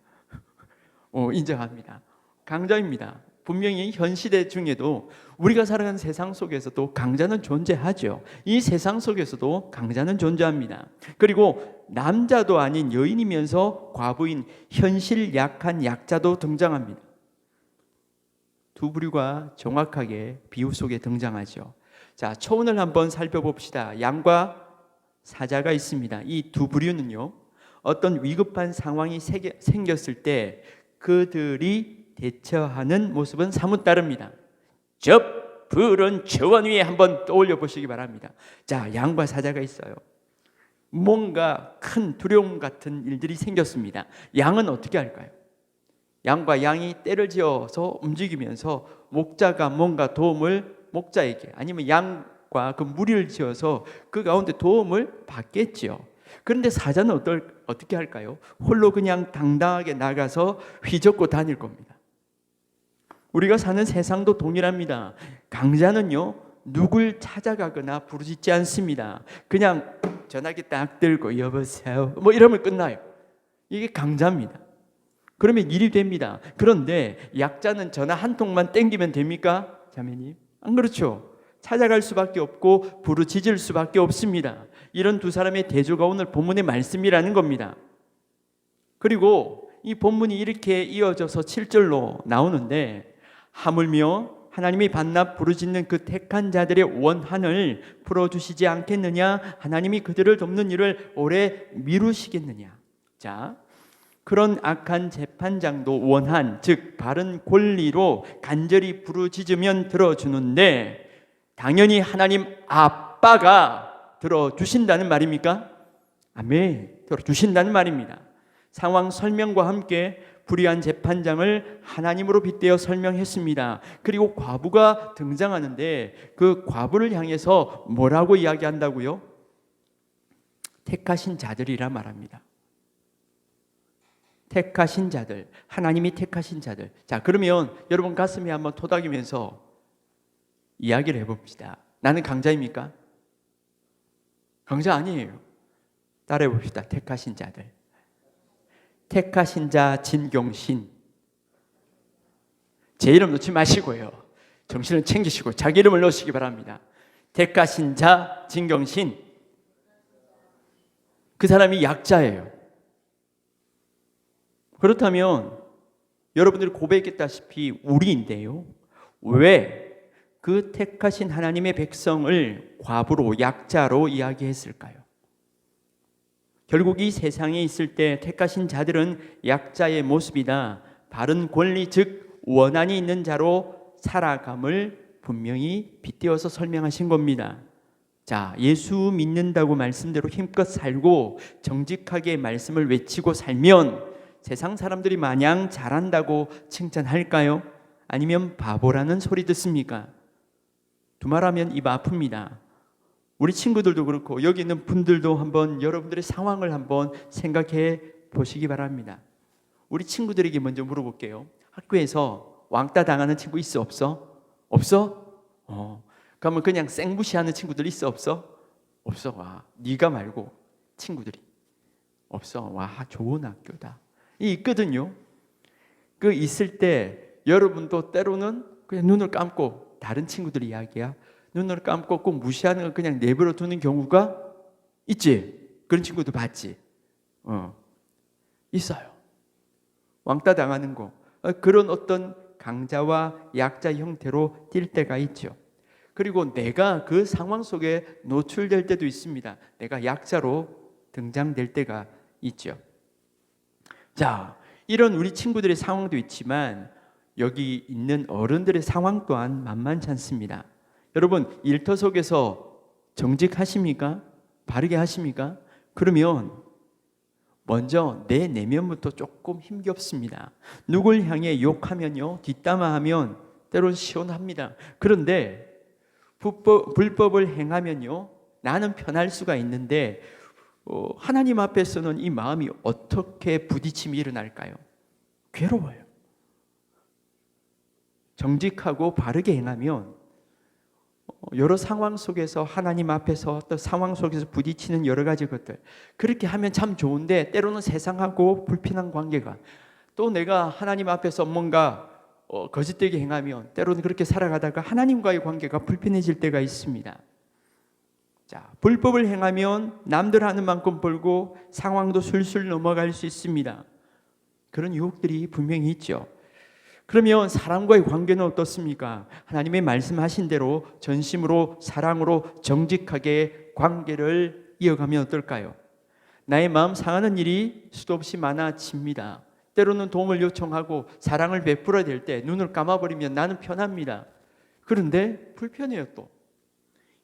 인정합니다. 강자입니다. 분명히 현 시대 중에도 우리가 살아가는 세상 속에서도 강자는 존재하죠. 이 세상 속에서도 강자는 존재합니다. 그리고 남자도 아닌 여인이면서 과부인 현실 약한 약자도 등장합니다. 두 부류가 정확하게 비유 속에 등장하죠. 자, 초원을 한번 살펴봅시다. 양과 사자가 있습니다. 이 두 부류는요, 어떤 위급한 상황이 생겼을 때 그들이 대처하는 모습은 사뭇 다릅니다. 저 푸른 초원 위에 한번 떠올려 보시기 바랍니다. 자, 양과 사자가 있어요. 뭔가 큰 두려움 같은 일들이 생겼습니다. 양은 어떻게 할까요? 양과 양이 떼를 지어서 움직이면서 목자가 뭔가 도움을 목자에게, 아니면 양과 그 무리를 지어서 그 가운데 도움을 받겠지요. 그런데 사자는 어떻게 할까요? 홀로 그냥 당당하게 나가서 휘젓고 다닐 겁니다. 우리가 사는 세상도 동일합니다. 강자는요, 누굴 찾아가거나 부르짖지 않습니다. 그냥 전화기 딱 들고 여보세요 뭐 이러면 끝나요. 이게 강자입니다. 그러면 일이 됩니다. 그런데 약자는 전화 한 통만 땡기면 됩니까? 자매님, 안 그렇죠. 찾아갈 수밖에 없고 부르짖을 수밖에 없습니다. 이런 두 사람의 대조가 오늘 본문의 말씀이라는 겁니다. 그리고 이 본문이 이렇게 이어져서 7절로 나오는데, 하물며 하나님이 반납 부르짖는 그 택한 자들의 원한을 풀어주시지 않겠느냐? 하나님이 그들을 돕는 일을 오래 미루시겠느냐? 자, 그런 악한 재판장도 원한, 즉 바른 권리로 간절히 부르짖으면 들어주는데, 당연히 하나님 아빠가 들어주신다는 말입니까? 아멘, 들어주신다는 말입니다. 상황 설명과 함께 불의한 재판장을 하나님으로 빗대어 설명했습니다. 그리고 과부가 등장하는데 그 과부를 향해서 뭐라고 이야기한다고요? 택하신 자들이라 말합니다. 택하신 자들, 하나님이 택하신 자들. 자, 그러면 여러분 가슴에 한번 토닥이면서 이야기를 해봅시다. 나는 강자입니까? 강자 아니에요. 따라해 봅시다. 택하신 자들. 택하신 자 진경신. 제 이름 놓지 마시고요. 정신을 챙기시고 자기 이름을 넣으시기 바랍니다. 택하신 자 진경신. 그 사람이 약자예요. 그렇다면 여러분들이 고백했다시피 우리인데요. 왜 그 택하신 하나님의 백성을 과부로 약자로 이야기했을까요? 결국 이 세상에 있을 때 택하신 자들은 약자의 모습이다. 바른 권리 즉 원한이 있는 자로 살아감을 분명히 빗대어서 설명하신 겁니다. 자, 예수 믿는다고 말씀대로 힘껏 살고 정직하게 말씀을 외치고 살면 세상 사람들이 마냥 잘한다고 칭찬할까요? 아니면 바보라는 소리 듣습니까? 두말하면 입 아픕니다. 우리 친구들도 그렇고 여기 있는 분들도 한번 여러분들의 상황을 한번 생각해 보시기 바랍니다. 우리 친구들에게 먼저 물어볼게요. 학교에서 왕따 당하는 친구 있어 없어? 없어? 그러면 그냥 생무시하는 친구들 있어 없어? 없어. 와, 네가 말고 친구들이 없어. 와, 좋은 학교다. 이 있거든요. 그 있을 때 여러분도 때로는 그냥 눈을 감고 다른 친구들 이야기야. 눈을 감고 꼭 무시하는 걸 그냥 내버려 두는 경우가 있지. 그런 친구도 봤지. 있어요. 왕따 당하는 거. 그런 어떤 강자와 약자 형태로 뛸 때가 있죠. 그리고 내가 그 상황 속에 노출될 때도 있습니다. 내가 약자로 등장될 때가 있죠. 자, 이런 우리 친구들의 상황도 있지만 여기 있는 어른들의 상황 또한 만만치 않습니다. 여러분, 일터 속에서 정직하십니까? 바르게 하십니까? 그러면 먼저 내 내면부터 조금 힘겹습니다. 누굴 향해 욕하면요, 뒷담화하면 때론 시원합니다. 그런데 불법을 행하면요, 나는 편할 수가 있는데 하나님 앞에서는 이 마음이 어떻게 부딪힘이 일어날까요? 괴로워요. 정직하고 바르게 행하면 여러 상황 속에서 하나님 앞에서 또 상황 속에서 부딪히는 여러 가지 것들, 그렇게 하면 참 좋은데 때로는 세상하고 불편한 관계가, 또 내가 하나님 앞에서 뭔가 거짓되게 행하면 때로는 그렇게 살아가다가 하나님과의 관계가 불편해질 때가 있습니다. 자, 불법을 행하면 남들 하는 만큼 벌고 상황도 술술 넘어갈 수 있습니다. 그런 유혹들이 분명히 있죠. 그러면 사람과의 관계는 어떻습니까? 하나님의 말씀하신 대로 전심으로 사랑으로 정직하게 관계를 이어가면 어떨까요? 나의 마음 상하는 일이 수도 없이 많아집니다. 때로는 도움을 요청하고 사랑을 베풀어야 될 때 눈을 감아버리면 나는 편합니다. 그런데 불편해요. 또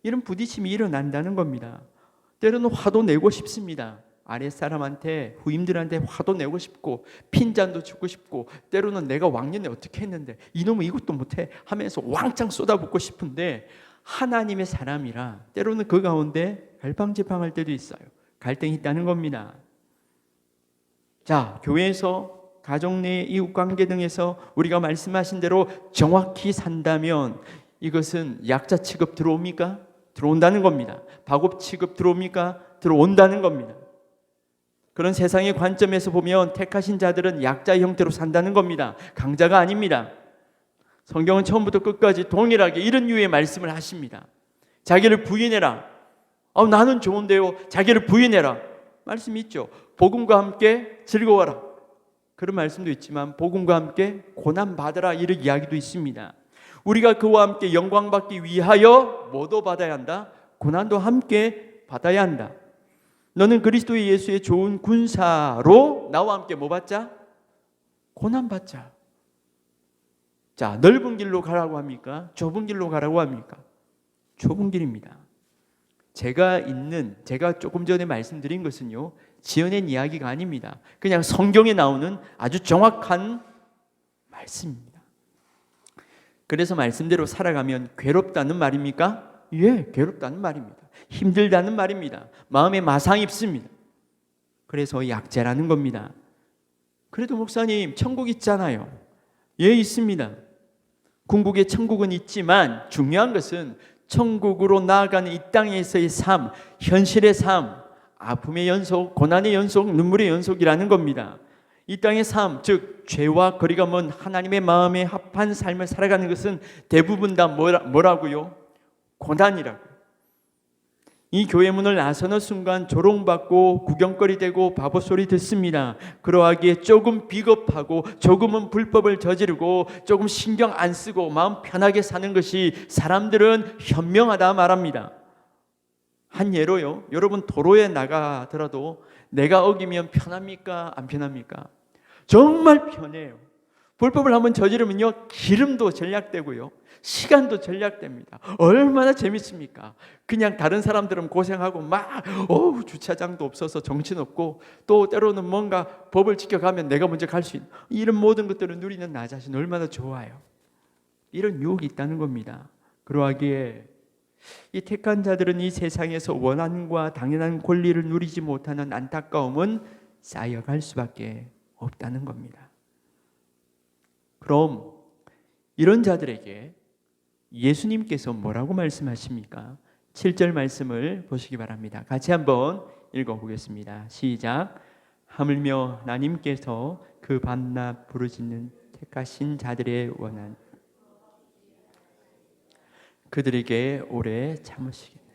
이런 부딪힘이 일어난다는 겁니다. 때로는 화도 내고 싶습니다. 아랫사람한테, 후임들한테 화도 내고 싶고 핀잔도 주고 싶고, 때로는 내가 왕년에 어떻게 했는데 이놈은 이것도 못해 하면서 왕창 쏟아붓고 싶은데 하나님의 사람이라 때로는 그 가운데 갈팡질팡할 때도 있어요. 갈등이 있다는 겁니다. 자, 교회에서, 가정 내 이웃관계 등에서 우리가 말씀하신 대로 정확히 산다면 이것은 약자 취급 들어옵니까? 들어온다는 겁니다. 바곱 취급 들어옵니까? 들어온다는 겁니다. 그런 세상의 관점에서 보면 택하신 자들은 약자 형태로 산다는 겁니다. 강자가 아닙니다. 성경은 처음부터 끝까지 동일하게 이런 유의 말씀을 하십니다. 자기를 부인해라. 나는 좋은데요. 자기를 부인해라. 말씀이 있죠. 복음과 함께 즐거워라. 그런 말씀도 있지만 복음과 함께 고난 받으라, 이런 이야기도 있습니다. 우리가 그와 함께 영광 받기 위하여 뭐도 받아야 한다? 고난도 함께 받아야 한다. 너는 그리스도 예수의 좋은 군사로 나와 함께 뭐 받자? 고난 받자. 자, 넓은 길로 가라고 합니까? 좁은 길로 가라고 합니까? 좁은 길입니다. 제가 조금 전에 말씀드린 것은요, 지어낸 이야기가 아닙니다. 그냥 성경에 나오는 아주 정확한 말씀입니다. 그래서 말씀대로 살아가면 괴롭다는 말입니까? 예, 괴롭다는 말입니다. 힘들다는 말입니다. 마음에 마상이 있습니다. 그래서 약자라는 겁니다. 그래도 목사님, 천국 있잖아요. 예, 있습니다. 궁극에 천국은 있지만 중요한 것은 천국으로 나아가는 이 땅에서의 삶, 현실의 삶, 아픔의 연속, 고난의 연속, 눈물의 연속이라는 겁니다. 이 땅의 삶, 즉 죄와 거리가 먼 하나님의 마음에 합한 삶을 살아가는 것은 대부분 다 뭐라고요? 고난이라고. 이 교회 문을 나서는 순간 조롱받고 구경거리 되고 바보 소리 듣습니다. 그러하기에 조금 비겁하고 조금은 불법을 저지르고 조금 신경 안 쓰고 마음 편하게 사는 것이 사람들은 현명하다 말합니다. 한 예로요, 여러분 도로에 나가더라도 내가 어기면 편합니까? 안 편합니까? 정말 편해요. 불법을 한번 저지르면요, 기름도 절약되고요, 시간도 절약됩니다. 얼마나 재밌습니까? 그냥 다른 사람들은 고생하고 막 주차장도 없어서 정신없고, 또 때로는 뭔가 법을 지켜가면 내가 먼저 갈 수 있는 이런 모든 것들을 누리는 나 자신 얼마나 좋아요. 이런 유혹이 있다는 겁니다. 그러하기에 이 택한 자들은 이 세상에서 원한과 당연한 권리를 누리지 못하는 안타까움은 쌓여갈 수밖에 없다는 겁니다. 그럼 이런 자들에게 예수님께서 뭐라고 말씀하십니까? 7절 말씀을 보시기 바랍니다. 같이 한번 읽어보겠습니다. 시작. 하물며 하나님께서 그 밤낮 부르짖는 택하신 자들의 원한 그들에게 오래 참으시겠네.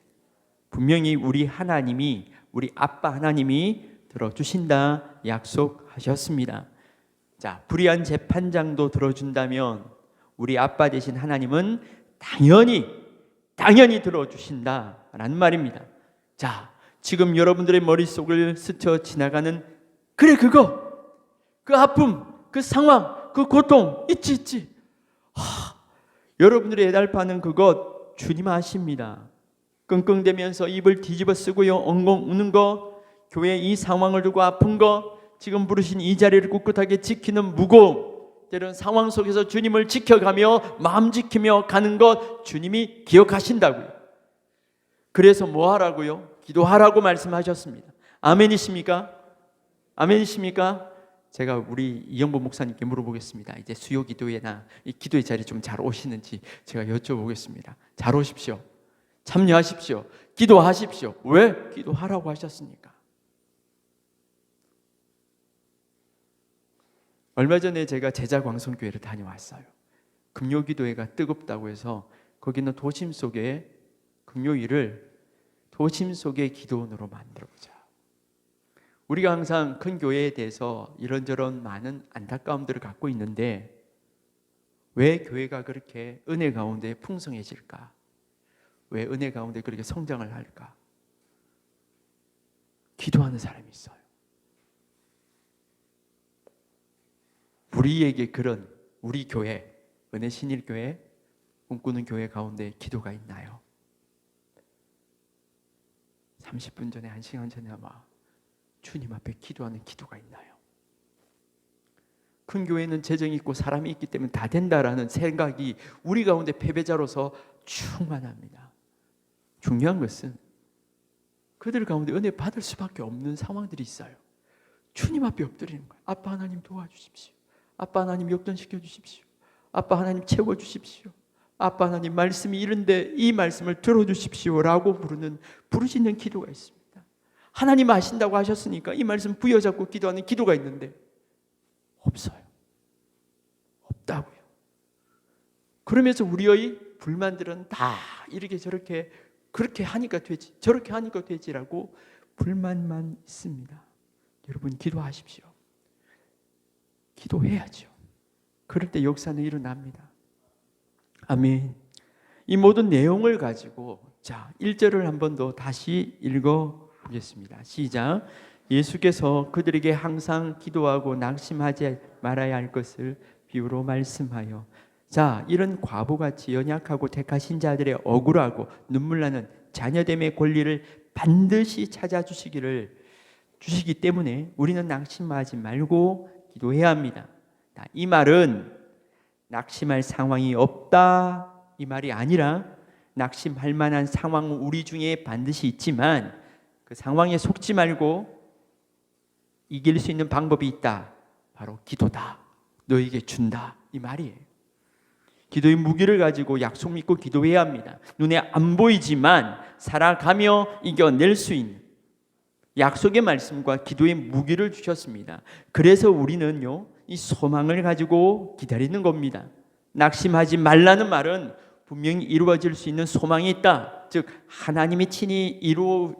분명히 우리 하나님이, 우리 아빠 하나님이 들어주신다 약속하셨습니다. 자, 불의한 재판장도 들어준다면 우리 아빠 되신 하나님은 당연히 들어주신다라는 말입니다. 자, 지금 여러분들의 머릿속을 스쳐 지나가는 그 아픔, 그 상황, 그 고통 있지. 여러분들이 애달파는 그것 주님 아십니다. 끙끙대면서 입을 뒤집어 쓰고요, 엉엉 우는 거, 교회 이 상황을 두고 아픈 거, 지금 부르신 이 자리를 꿋꿋하게 지키는 무거움, 때로는 상황 속에서 주님을 지켜가며 마음 지키며 가는 것 주님이 기억하신다고요. 그래서 뭐 하라고요? 기도하라고 말씀하셨습니다. 아멘이십니까? 아멘이십니까? 제가 우리 이영보 목사님께 물어보겠습니다. 이제 수요 기도회나 이 기도의 자리 좀 잘 오시는지 제가 여쭤보겠습니다. 잘 오십시오. 참여하십시오. 기도하십시오. 왜? 기도하라고 하셨으니까. 얼마 전에 제가 제자광성교회를 다녀왔어요. 금요기도회가 뜨겁다고 해서 거기는 도심 속에 금요일을 도심 속의 기도원으로 만들어보자. 우리가 항상 큰 교회에 대해서 이런저런 많은 안타까움들을 갖고 있는데 왜 교회가 그렇게 은혜 가운데 풍성해질까? 왜 은혜 가운데 그렇게 성장을 할까? 기도하는 사람이 있어요. 우리에게 그런 우리 교회, 은혜 신일교회, 꿈꾸는 교회 가운데 기도가 있나요? 30분 전에 1시간 전에 아마 주님 앞에 기도하는 기도가 있나요? 큰 교회는 재정이 있고 사람이 있기 때문에 다 된다라는 생각이 우리 가운데 패배자로서 충만합니다. 중요한 것은 그들 가운데 은혜 받을 수밖에 없는 상황들이 있어요. 주님 앞에 엎드리는 거예요. 아빠 하나님 도와주십시오. 아빠 하나님 역전시켜 주십시오. 아빠 하나님 채워주십시오. 아빠 하나님 말씀이 이런데 이 말씀을 들어주십시오라고 부르짖는 기도가 있습니다. 하나님 아신다고 하셨으니까 이 말씀 부여잡고 기도하는 기도가 있는데 없어요. 없다고요. 그러면서 우리의 불만들은 다 이렇게 저렇게 그렇게 하니까 되지, 저렇게 하니까 되지라고 불만만 있습니다. 여러분 기도하십시오. 기도해야죠. 그럴 때 역사는 일어납니다. 아멘. 이 모든 내용을 가지고 자 1절을 한 번 더 다시 읽어보겠습니다. 시작. 예수께서 그들에게 항상 기도하고 낙심하지 말아야 할 것을 비유로 말씀하여. 자, 이런 과부같이 연약하고 택하신 자들의 억울하고 눈물나는 자녀됨의 권리를 반드시 주시기 때문에 우리는 낙심하지 말고 기도해야 합니다. 이 말은 낙심할 상황이 없다 이 말이 아니라 낙심할 만한 상황은 우리 중에 반드시 있지만 그 상황에 속지 말고 이길 수 있는 방법이 있다. 바로 기도다. 너에게 준다. 이 말이에요. 기도의 무기를 가지고 약속 믿고 기도해야 합니다. 눈에 안 보이지만 살아가며 이겨낼 수 있는 약속의 말씀과 기도의 무기를 주셨습니다. 그래서 우리는요, 이 소망을 가지고 기다리는 겁니다. 낙심하지 말라는 말은 분명히 이루어질 수 있는 소망이 있다. 즉 하나님이 친히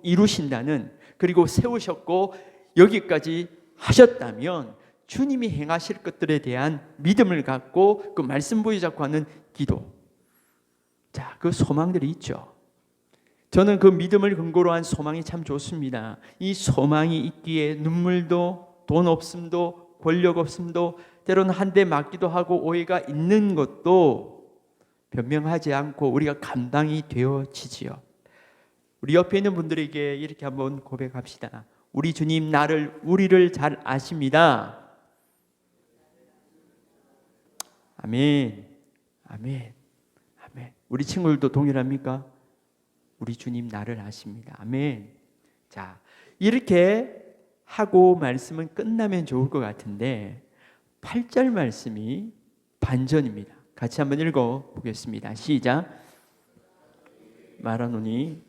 이루신다는, 그리고 세우셨고 여기까지 하셨다면 주님이 행하실 것들에 대한 믿음을 갖고 그 말씀 붙잡고 하는 기도, 자, 그 소망들이 있죠. 저는 그 믿음을 근거로 한 소망이 참 좋습니다. 이 소망이 있기에 눈물도, 돈 없음도, 권력 없음도, 때로는 한 대 맞기도 하고 오해가 있는 것도 변명하지 않고 우리가 감당이 되어지지요. 우리 옆에 있는 분들에게 이렇게 한번 고백합시다. 우리 주님 우리를 잘 아십니다. 아멘. 아멘. 아멘. 우리 친구들도 동일합니까? 우리 주님 나를 아십니다. 아멘. 자, 이렇게 하고 말씀은 끝나면 좋을 것 같은데 8절 말씀이 반전입니다. 같이 한번 읽어 보겠습니다. 시작. 말하노니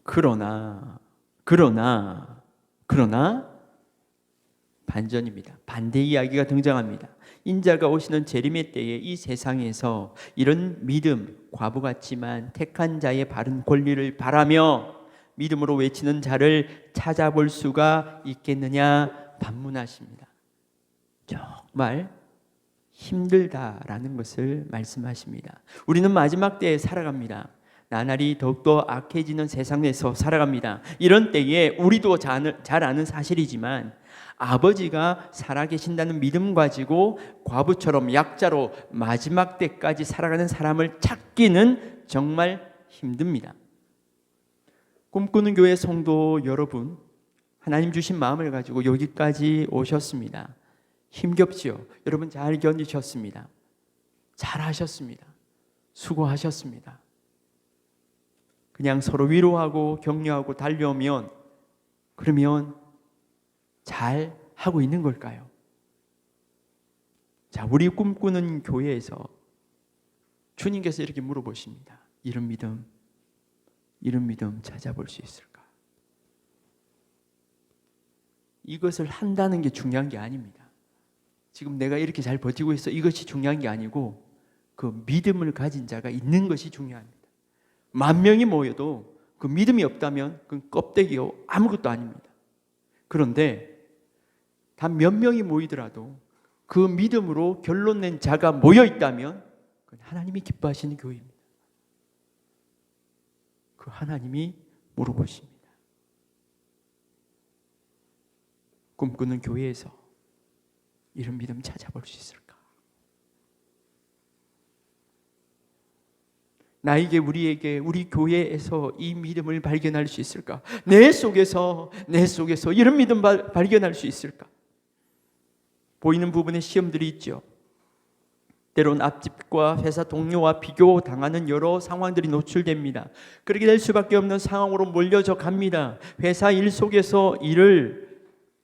그러나 반전입니다. 반대 이야기가 등장합니다. 인자가 오시는 재림의 때에 이 세상에서 이런 믿음, 과부 같지만 택한 자의 바른 권리를 바라며 믿음으로 외치는 자를 찾아볼 수가 있겠느냐 반문하십니다. 정말 힘들다라는 것을 말씀하십니다. 우리는 마지막 때에 살아갑니다. 나날이 더욱더 악해지는 세상에서 살아갑니다. 이런 때에 우리도 잘 아는 사실이지만 아버지가 살아계신다는 믿음 가지고 과부처럼 약자로 마지막 때까지 살아가는 사람을 찾기는 정말 힘듭니다. 꿈꾸는 교회 성도 여러분, 하나님 주신 마음을 가지고 여기까지 오셨습니다. 힘겹지요. 여러분 잘 견디셨습니다. 잘하셨습니다. 수고하셨습니다. 그냥 서로 위로하고 격려하고 달려오면 그러면 잘 하고 있는 걸까요? 자, 우리 꿈꾸는 교회에서 주님께서 이렇게 물어보십니다. 이런 믿음 찾아볼 수 있을까? 이것을 한다는 게 중요한 게 아닙니다. 지금 내가 이렇게 잘 버티고 있어, 이것이 중요한 게 아니고 그 믿음을 가진 자가 있는 것이 중요합니다. 10,000명이 모여도 그 믿음이 없다면 그건 껍데기요 아무것도 아닙니다. 그런데 단 몇 명이 모이더라도 그 믿음으로 결론 낸 자가 모여 있다면 그건 하나님이 기뻐하시는 교회입니다. 그 하나님이 물어보십니다. 꿈꾸는 교회에서 이런 믿음 찾아볼 수 있을까? 나에게, 우리에게, 우리 교회에서 이 믿음을 발견할 수 있을까? 내 속에서 이런 믿음 발견할 수 있을까? 보이는 부분에 시험들이 있죠. 때론 앞집과 회사 동료와 비교당하는 여러 상황들이 노출됩니다. 그렇게 될 수밖에 없는 상황으로 몰려져 갑니다. 회사 일 속에서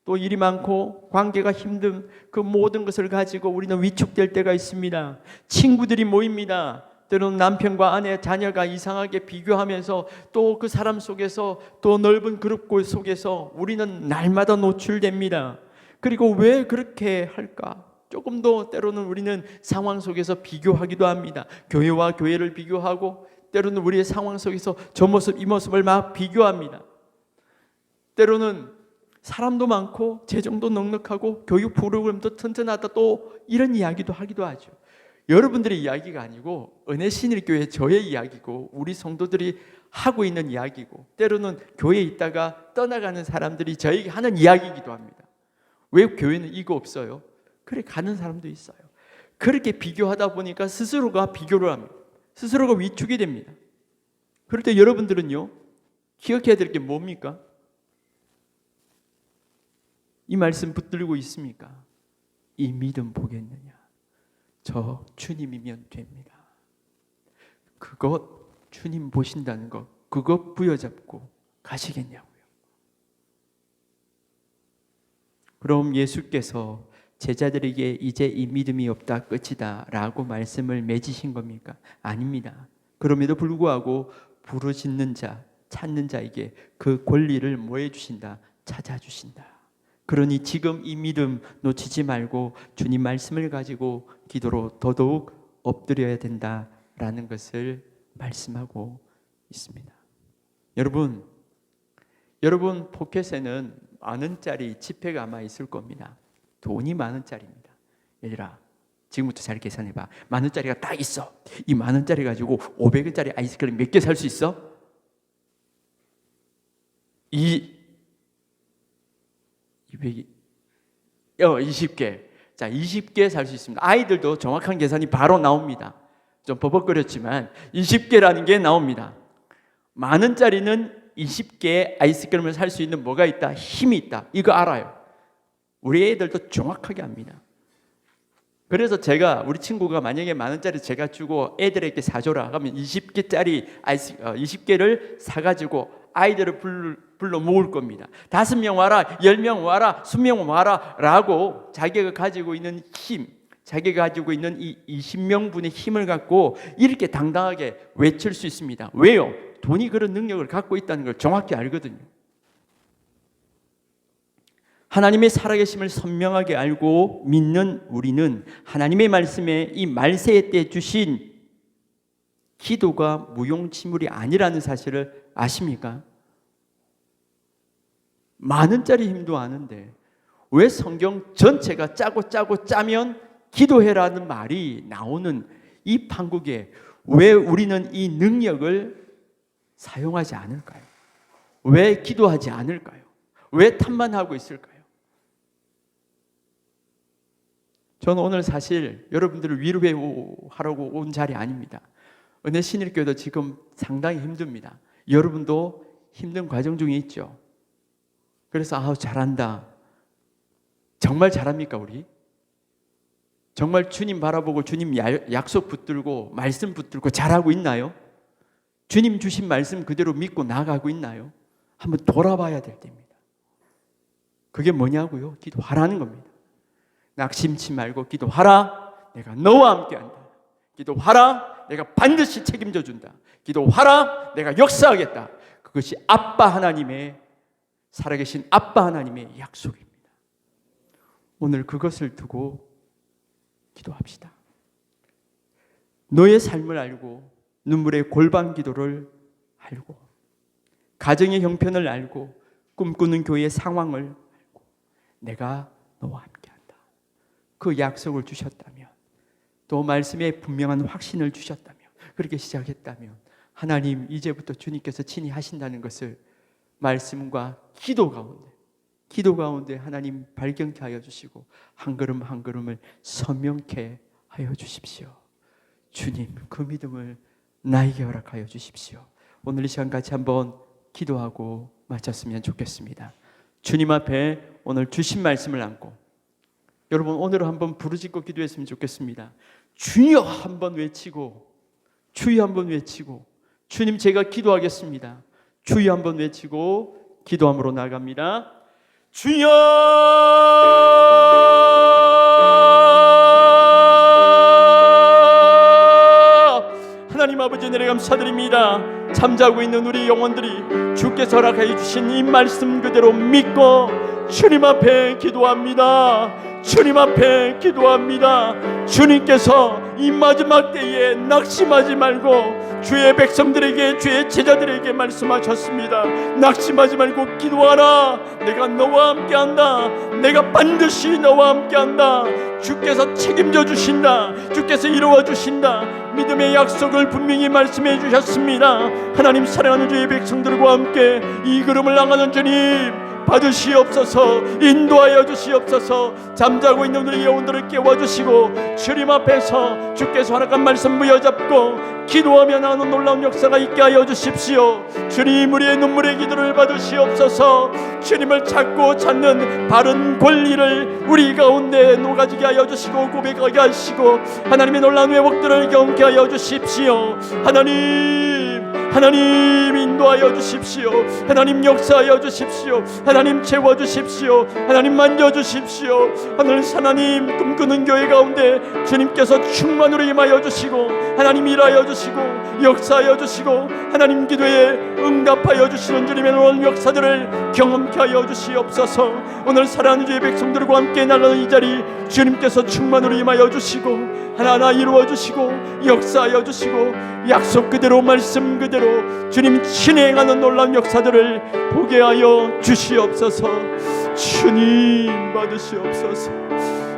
또 일이 많고 관계가 힘든 그 모든 것을 가지고 우리는 위축될 때가 있습니다. 친구들이 모입니다. 때로는 남편과 아내, 자녀가 이상하게 비교하면서 또 그 사람 속에서, 또 넓은 그룹 속에서 우리는 날마다 노출됩니다. 그리고 왜 그렇게 할까? 조금 더 때로는 우리는 상황 속에서 비교하기도 합니다. 교회와 교회를 비교하고, 때로는 우리의 상황 속에서 저 모습 이 모습을 막 비교합니다. 때로는 사람도 많고 재정도 넉넉하고 교육 프로그램도 튼튼하다, 또 이런 이야기도 하기도 하죠. 여러분들의 이야기가 아니고 은혜신일교회 저의 이야기고 우리 성도들이 하고 있는 이야기고, 때로는 교회에 있다가 떠나가는 사람들이 저에게 하는 이야기이기도 합니다. 왜 교회는 이거 없어요? 그래 가는 사람도 있어요. 그렇게 비교하다 보니까 스스로가 비교를 합니다. 스스로가 위축이 됩니다. 그럴 때 여러분들은요, 기억해야 될 게 뭡니까? 이 말씀 붙들고 있습니까? 이 믿음 보겠느냐? 저 주님이면 됩니다. 그것 주님 보신다는 것, 그것 부여잡고 가시겠냐고요. 그럼 예수께서 제자들에게 이제 이 믿음이 없다 끝이다 라고 말씀을 맺으신 겁니까? 아닙니다. 그럼에도 불구하고 부르짖는 자, 찾는 자에게 그 권리를 뭐 해주신다? 찾아주신다. 그러니 지금 이 믿음 놓치지 말고 주님 말씀을 가지고 기도로 더더욱 엎드려야 된다라는 것을 말씀하고 있습니다. 여러분 포켓에는 10,000원짜리 지폐가 아마 있을 겁니다. 돈이 10,000원짜리입니다. 얘들아, 지금부터 잘 계산해봐. 10,000원짜리가 딱 있어. 이 10,000원짜리 가지고 500원짜리 아이스크림 몇 개 살 수 있어? 20개. 자, 20개 살 수 있습니다. 아이들도 정확한 계산이 바로 나옵니다. 좀 버벅거렸지만 20개라는 게 나옵니다. 10,000원짜리는 20개 아이스크림을 살 수 있는 뭐가 있다? 힘이 있다. 이거 알아요. 우리 애들도 정확하게 압니다. 그래서 제가 우리 친구가 만약에 10,000원짜리 제가 주고 애들에게 사줘라 하면 20개짜리 20개를 사가지고 아이들을 불러 모을 겁니다. 5명 와라, 10명 와라, 20명 와라 라고 자기가 가지고 있는 힘, 자기가 가지고 있는 이 20명분의 힘을 갖고 이렇게 당당하게 외칠 수 있습니다. 왜요? 돈이 그런 능력을 갖고 있다는 걸 정확히 알거든요. 하나님의 살아계심을 선명하게 알고 믿는 우리는 하나님의 말씀에 이 말세에 때 주신 기도가 무용지물이 아니라는 사실을 아십니까? 10,000원짜리 힘도 아는데 왜 성경 전체가 짜고 짜면 기도해라는 말이 나오는 이 판국에 왜 우리는 이 능력을 사용하지 않을까요? 왜 기도하지 않을까요? 왜 탐만하고 있을까요? 저는 오늘 사실 여러분들을 위로하려고 온 자리 아닙니다. 은혜 신일교도 지금 상당히 힘듭니다. 여러분도 힘든 과정 중에 있죠. 그래서 잘한다. 정말 잘합니까 우리? 정말 주님 바라보고 주님 약속 붙들고 말씀 붙들고 잘하고 있나요? 주님 주신 말씀 그대로 믿고 나아가고 있나요? 한번 돌아봐야 될 때입니다. 그게 뭐냐고요? 기도하라는 겁니다. 낙심치 말고 기도하라. 내가 너와 함께한다. 기도하라. 내가 반드시 책임져 준다. 기도하라. 내가 역사하겠다. 그것이 아빠 하나님의 살아계신 아빠 하나님의 약속입니다. 오늘 그것을 두고 기도합시다. 너의 삶을 알고 눈물의 골방 기도를 알고 가정의 형편을 알고 꿈꾸는 교회의 상황을 알고 내가 너와 함께한다. 그 약속을 주셨다면 또 말씀에 분명한 확신을 주셨다면 그렇게 시작했다면 하나님 이제부터 주님께서 친히 하신다는 것을 말씀과 기도 가운데 하나님 발견케 하여 주시고 한 걸음 한 걸음을 선명케 하여 주십시오. 주님 그 믿음을 나에게 허락하여 주십시오. 오늘 이 시간 같이 한번 기도하고 마쳤으면 좋겠습니다. 주님 앞에 오늘 주신 말씀을 안고 여러분 오늘 한번 부르짖고 기도했으면 좋겠습니다. 주여 한번 외치고 주여 한번 외치고 주님 제가 기도하겠습니다. 주여 한번 외치고 기도함으로 나갑니다. 주여 하나님 아버지 은혜를 감사드립니다. 잠자고 있는 우리 영혼들이 주께서 허락하여 주신 이 말씀 그대로 믿고 주님 앞에 기도합니다. 주님 앞에 기도합니다. 주님께서 이 마지막 때에 낙심하지 말고 주의 백성들에게 주의 제자들에게 말씀하셨습니다. 낙심하지 말고 기도하라. 내가 너와 함께한다. 내가 반드시 너와 함께한다. 주께서 책임져 주신다. 주께서 이루어 주신다. 믿음의 약속을 분명히 말씀해 주셨습니다. 하나님 사랑하는 주의 백성들과 함께 이 걸음을 나가는 주님 받으시옵소서. 인도하여 주시옵소서. 잠자고 있는 우리 영혼들을 깨워주시고 주님 앞에서 주께서 허락한 말씀 부여잡고 기도하며 나오는 놀라운 역사가 있게 하여 주십시오. 주님 우리의 눈물의 기도를 받으시옵소서. 주님을 찾고 찾는 바른 권리를 우리 가운데 녹아지게 하여 주시고 고백하게 하시고 하나님의 놀라운 회복들을 경험케 하여 주십시오. 하나님 하나님 인도하여 주십시오. 하나님 역사하여 주십시오. 하나님 채워주십시오. 하나님 만져주십시오. 하나님 꿈꾸는 교회 가운데 주님께서 충만으로 임하여 주시고 하나님 일하여 주시고 역사하여 주시고 하나님 기도에 응답하여 주시는 주님의 놀라운 역사들을 경험케 하여 주시옵소서. 오늘 사랑하는 주의 백성들과 함께 날아가는 이 자리 주님께서 충만으로 임하여 주시고 하나하나 이루어 주시고 역사하여 주시고 약속 그대로 말씀 그대로 주님 진행하는 놀라운 역사들을 보게 하여 주시옵소서. 주님 받으시옵소서.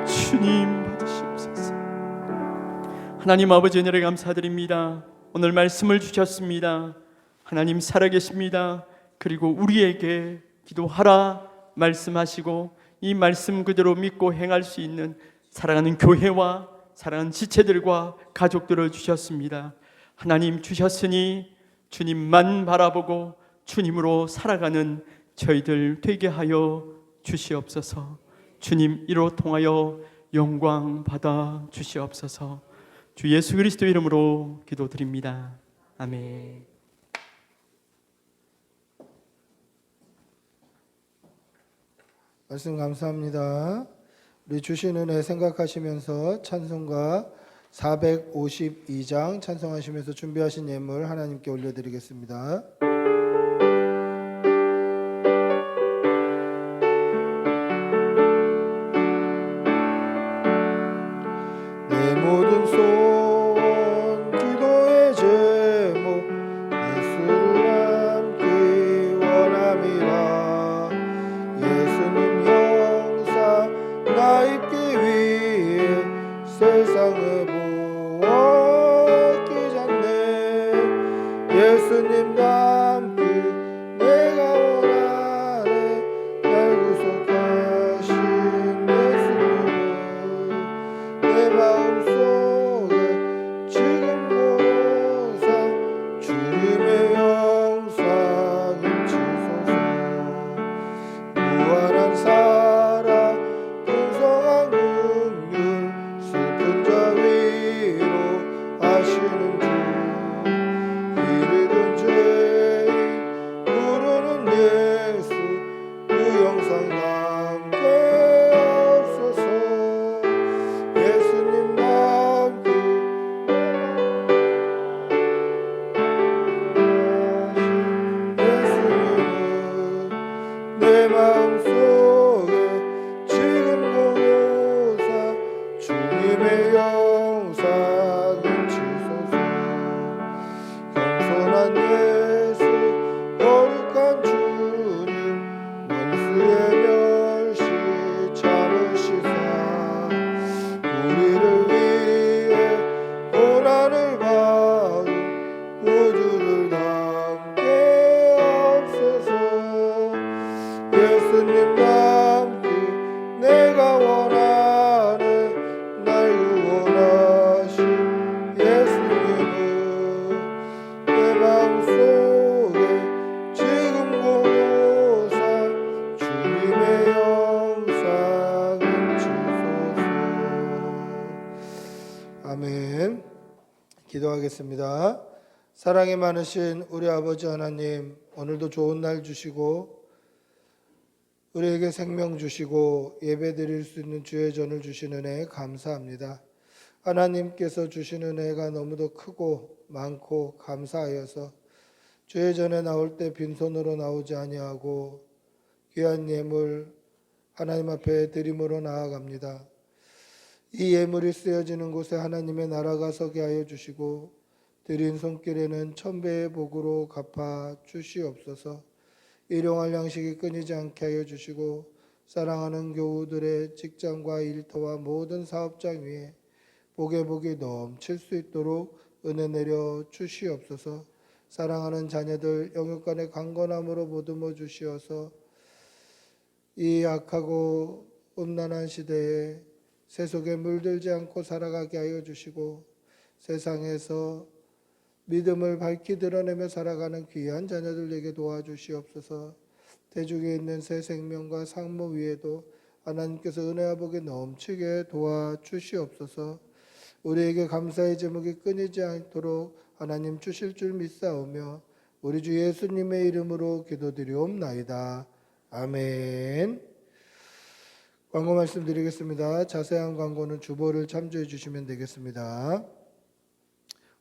주님 받으시옵소서. 하나님 아버지 은혜를 감사드립니다. 오늘 말씀을 주셨습니다. 하나님 살아계십니다. 그리고 우리에게 기도하라 말씀하시고 이 말씀 그대로 믿고 행할 수 있는 사랑하는 교회와 사랑하는 지체들과 가족들을 주셨습니다. 하나님 주셨으니 주님만 바라보고 주님으로 살아가는 저희들 되게 하여 주시옵소서. 주님 이로 통하여 영광 받아 주시옵소서. 주 예수 그리스도 이름으로 기도드립니다. 아멘. 말씀 감사합니다. 우리 주신 은혜 생각하시면서 찬송가 452장 찬송하시면서 준비하신 예물 하나님께 올려드리겠습니다. 내 모든 소원 기도의 제목 예수를 함께 원함이라. 예수님 형상 나 입기 위해 세상을 보았기 전에 예수님과 함께 내가 원하네. 날 구속하신 예수님을 내 마음속에 지금 보사 주님의 영상 임치소서. 무한한 사랑 풍성한 긍휼 슬픈 자 위로 하시는 주. 이르는 죄인 부르는 예수 그 영상 남게 없소서. 예수님과 함께 예수님은 내 마음속에 지금 보호사 주님의 영상 임치소서. 겸손한 예수 거룩한 주님 원수의 멸시 참으시사 우리를 위해 고난을 받은 구주를 담게 없소서. 예수님과 함께 내가 원하는 날 구원하신 예수님은 내 마음속에 지금 고사 주님의 영상 임치소서. 아멘. 기도하겠습니다. 사랑이 많으신 우리 아버지 하나님, 오늘도 좋은 날 주시고 우리에게 생명 주시고 예배 드릴 수 있는 주의 전을 주신 은혜에 감사합니다. 하나님께서 주신 은혜가 너무도 크고 많고 감사하여서 주의 전에 나올 때 빈손으로 나오지 아니하고 귀한 예물 하나님 앞에 드림으로 나아갑니다. 이 예물이 쓰여지는 곳에 하나님의 나라가 서게 하여 주시고 드린 손길에는 천배의 복으로 갚아 주시옵소서. 일용할 양식이 끊이지 않게 하여 주시고 사랑하는 교우들의 직장과 일터와 모든 사업장 위에 복의 복이 넘칠 수 있도록 은혜 내려 주시옵소서. 사랑하는 자녀들 영육간의 강건함으로 보듬어 주시어서 이 악하고 음란한 시대에 세속에 물들지 않고 살아가게 하여 주시고 세상에서 믿음을 밝히 드러내며 살아가는 귀한 자녀들에게 도와주시옵소서. 대중에 있는 새 생명과 상무 위에도 하나님께서 은혜와 복이 넘치게 도와주시옵소서. 우리에게 감사의 제목이 끊이지 않도록 하나님 주실 줄 믿사오며 우리 주 예수님의 이름으로 기도드리옵나이다. 아멘. 광고 말씀드리겠습니다. 자세한 광고는 주보를 참조해 주시면 되겠습니다.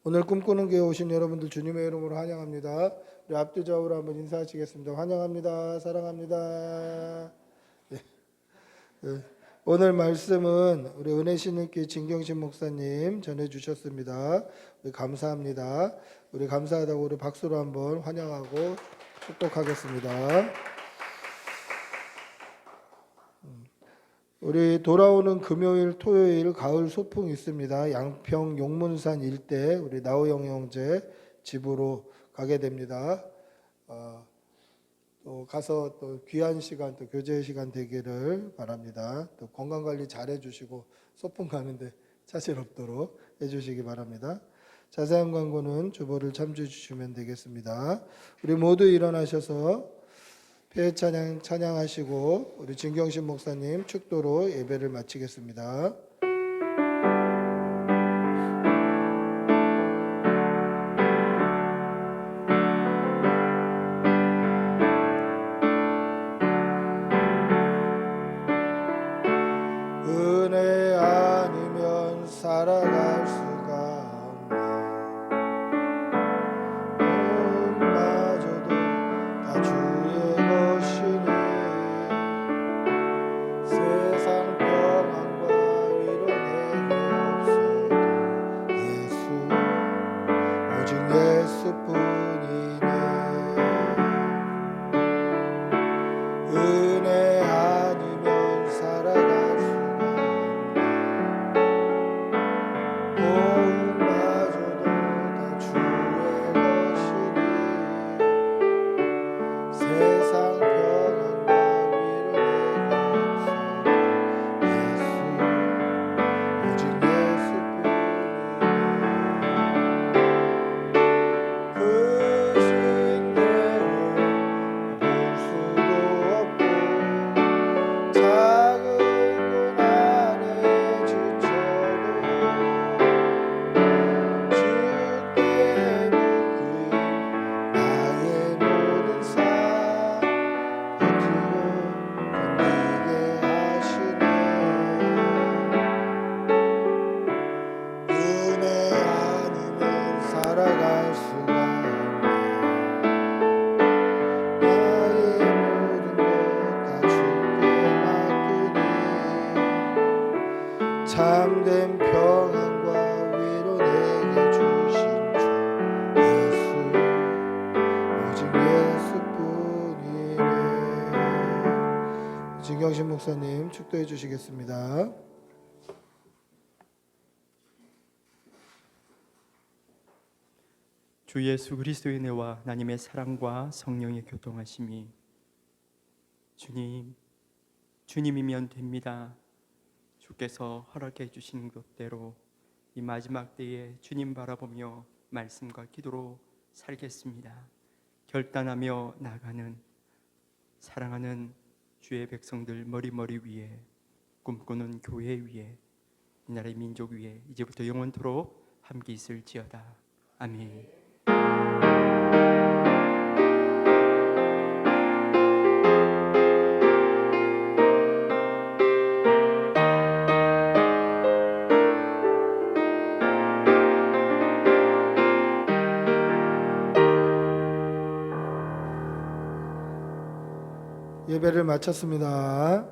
오늘 꿈꾸는 교회 오신 여러분들 주님의 이름으로 환영합니다. 우리 앞뒤 좌우로 한번 인사하시겠습니다. 환영합니다. 사랑합니다. 네. 오늘 말씀은 우리 은혜신일교회 진경신 목사님 전해주셨습니다. 우리 감사합니다. 우리 감사하다고 우리 박수로 한번 환영하고 축복하겠습니다. 우리 돌아오는 금요일, 토요일 가을 소풍이 있습니다. 양평 용문산 일대 우리 나우영 형제 집으로 가게 됩니다. 또 가서 또 귀한 시간, 또 교제 시간 되기를 바랍니다. 또 건강 관리 잘 해주시고 소풍 가는데 차질 없도록 해주시기 바랍니다. 자세한 광고는 주보를 참조해 주시면 되겠습니다. 우리 모두 일어나셔서 폐 찬양 찬양하시고 우리 진경신 목사님 축도로 예배를 마치겠습니다. 은혜 아니면 살아갈 수가 없네. 마저도 다 주의 것이니 세상 평안과 위로 내게 없어도 예수 오직 예수뿐이네. 은혜 아니면 살아갈 수가 없네. 마저도 다 주의 것이니 세상 평안과 위로 내게 없어도 예수 오직 예수뿐이니. 크신 대회 볼 수도 없고 작은 문 안에 지쳐도 주께 묶인 나의 모든 삶 버티고 견디게 하시네. 은혜 아니면 살아갈 수가 없네. 나의 모든 것 다 주께 맡기니 참된 평안과 위로 내게 주신 주 예수 오직 예수뿐이네. 진경신 목사님 축도해 주시겠습니다. 주 예수 그리스도의 은혜와 하나님의 사랑과 성령의 교통하심이 주님이면 됩니다. 주께서 허락해 주신 것대로 이 마지막 때에 주님 바라보며 말씀과 기도로 살겠습니다. 결단하며 나가는 사랑하는 주의 백성들 머리 위에 꿈꾸는 교회 위에 이 나라의 민족 위에 이제부터 영원토록 함께 있을지어다. 아멘. 예배를 마쳤습니다.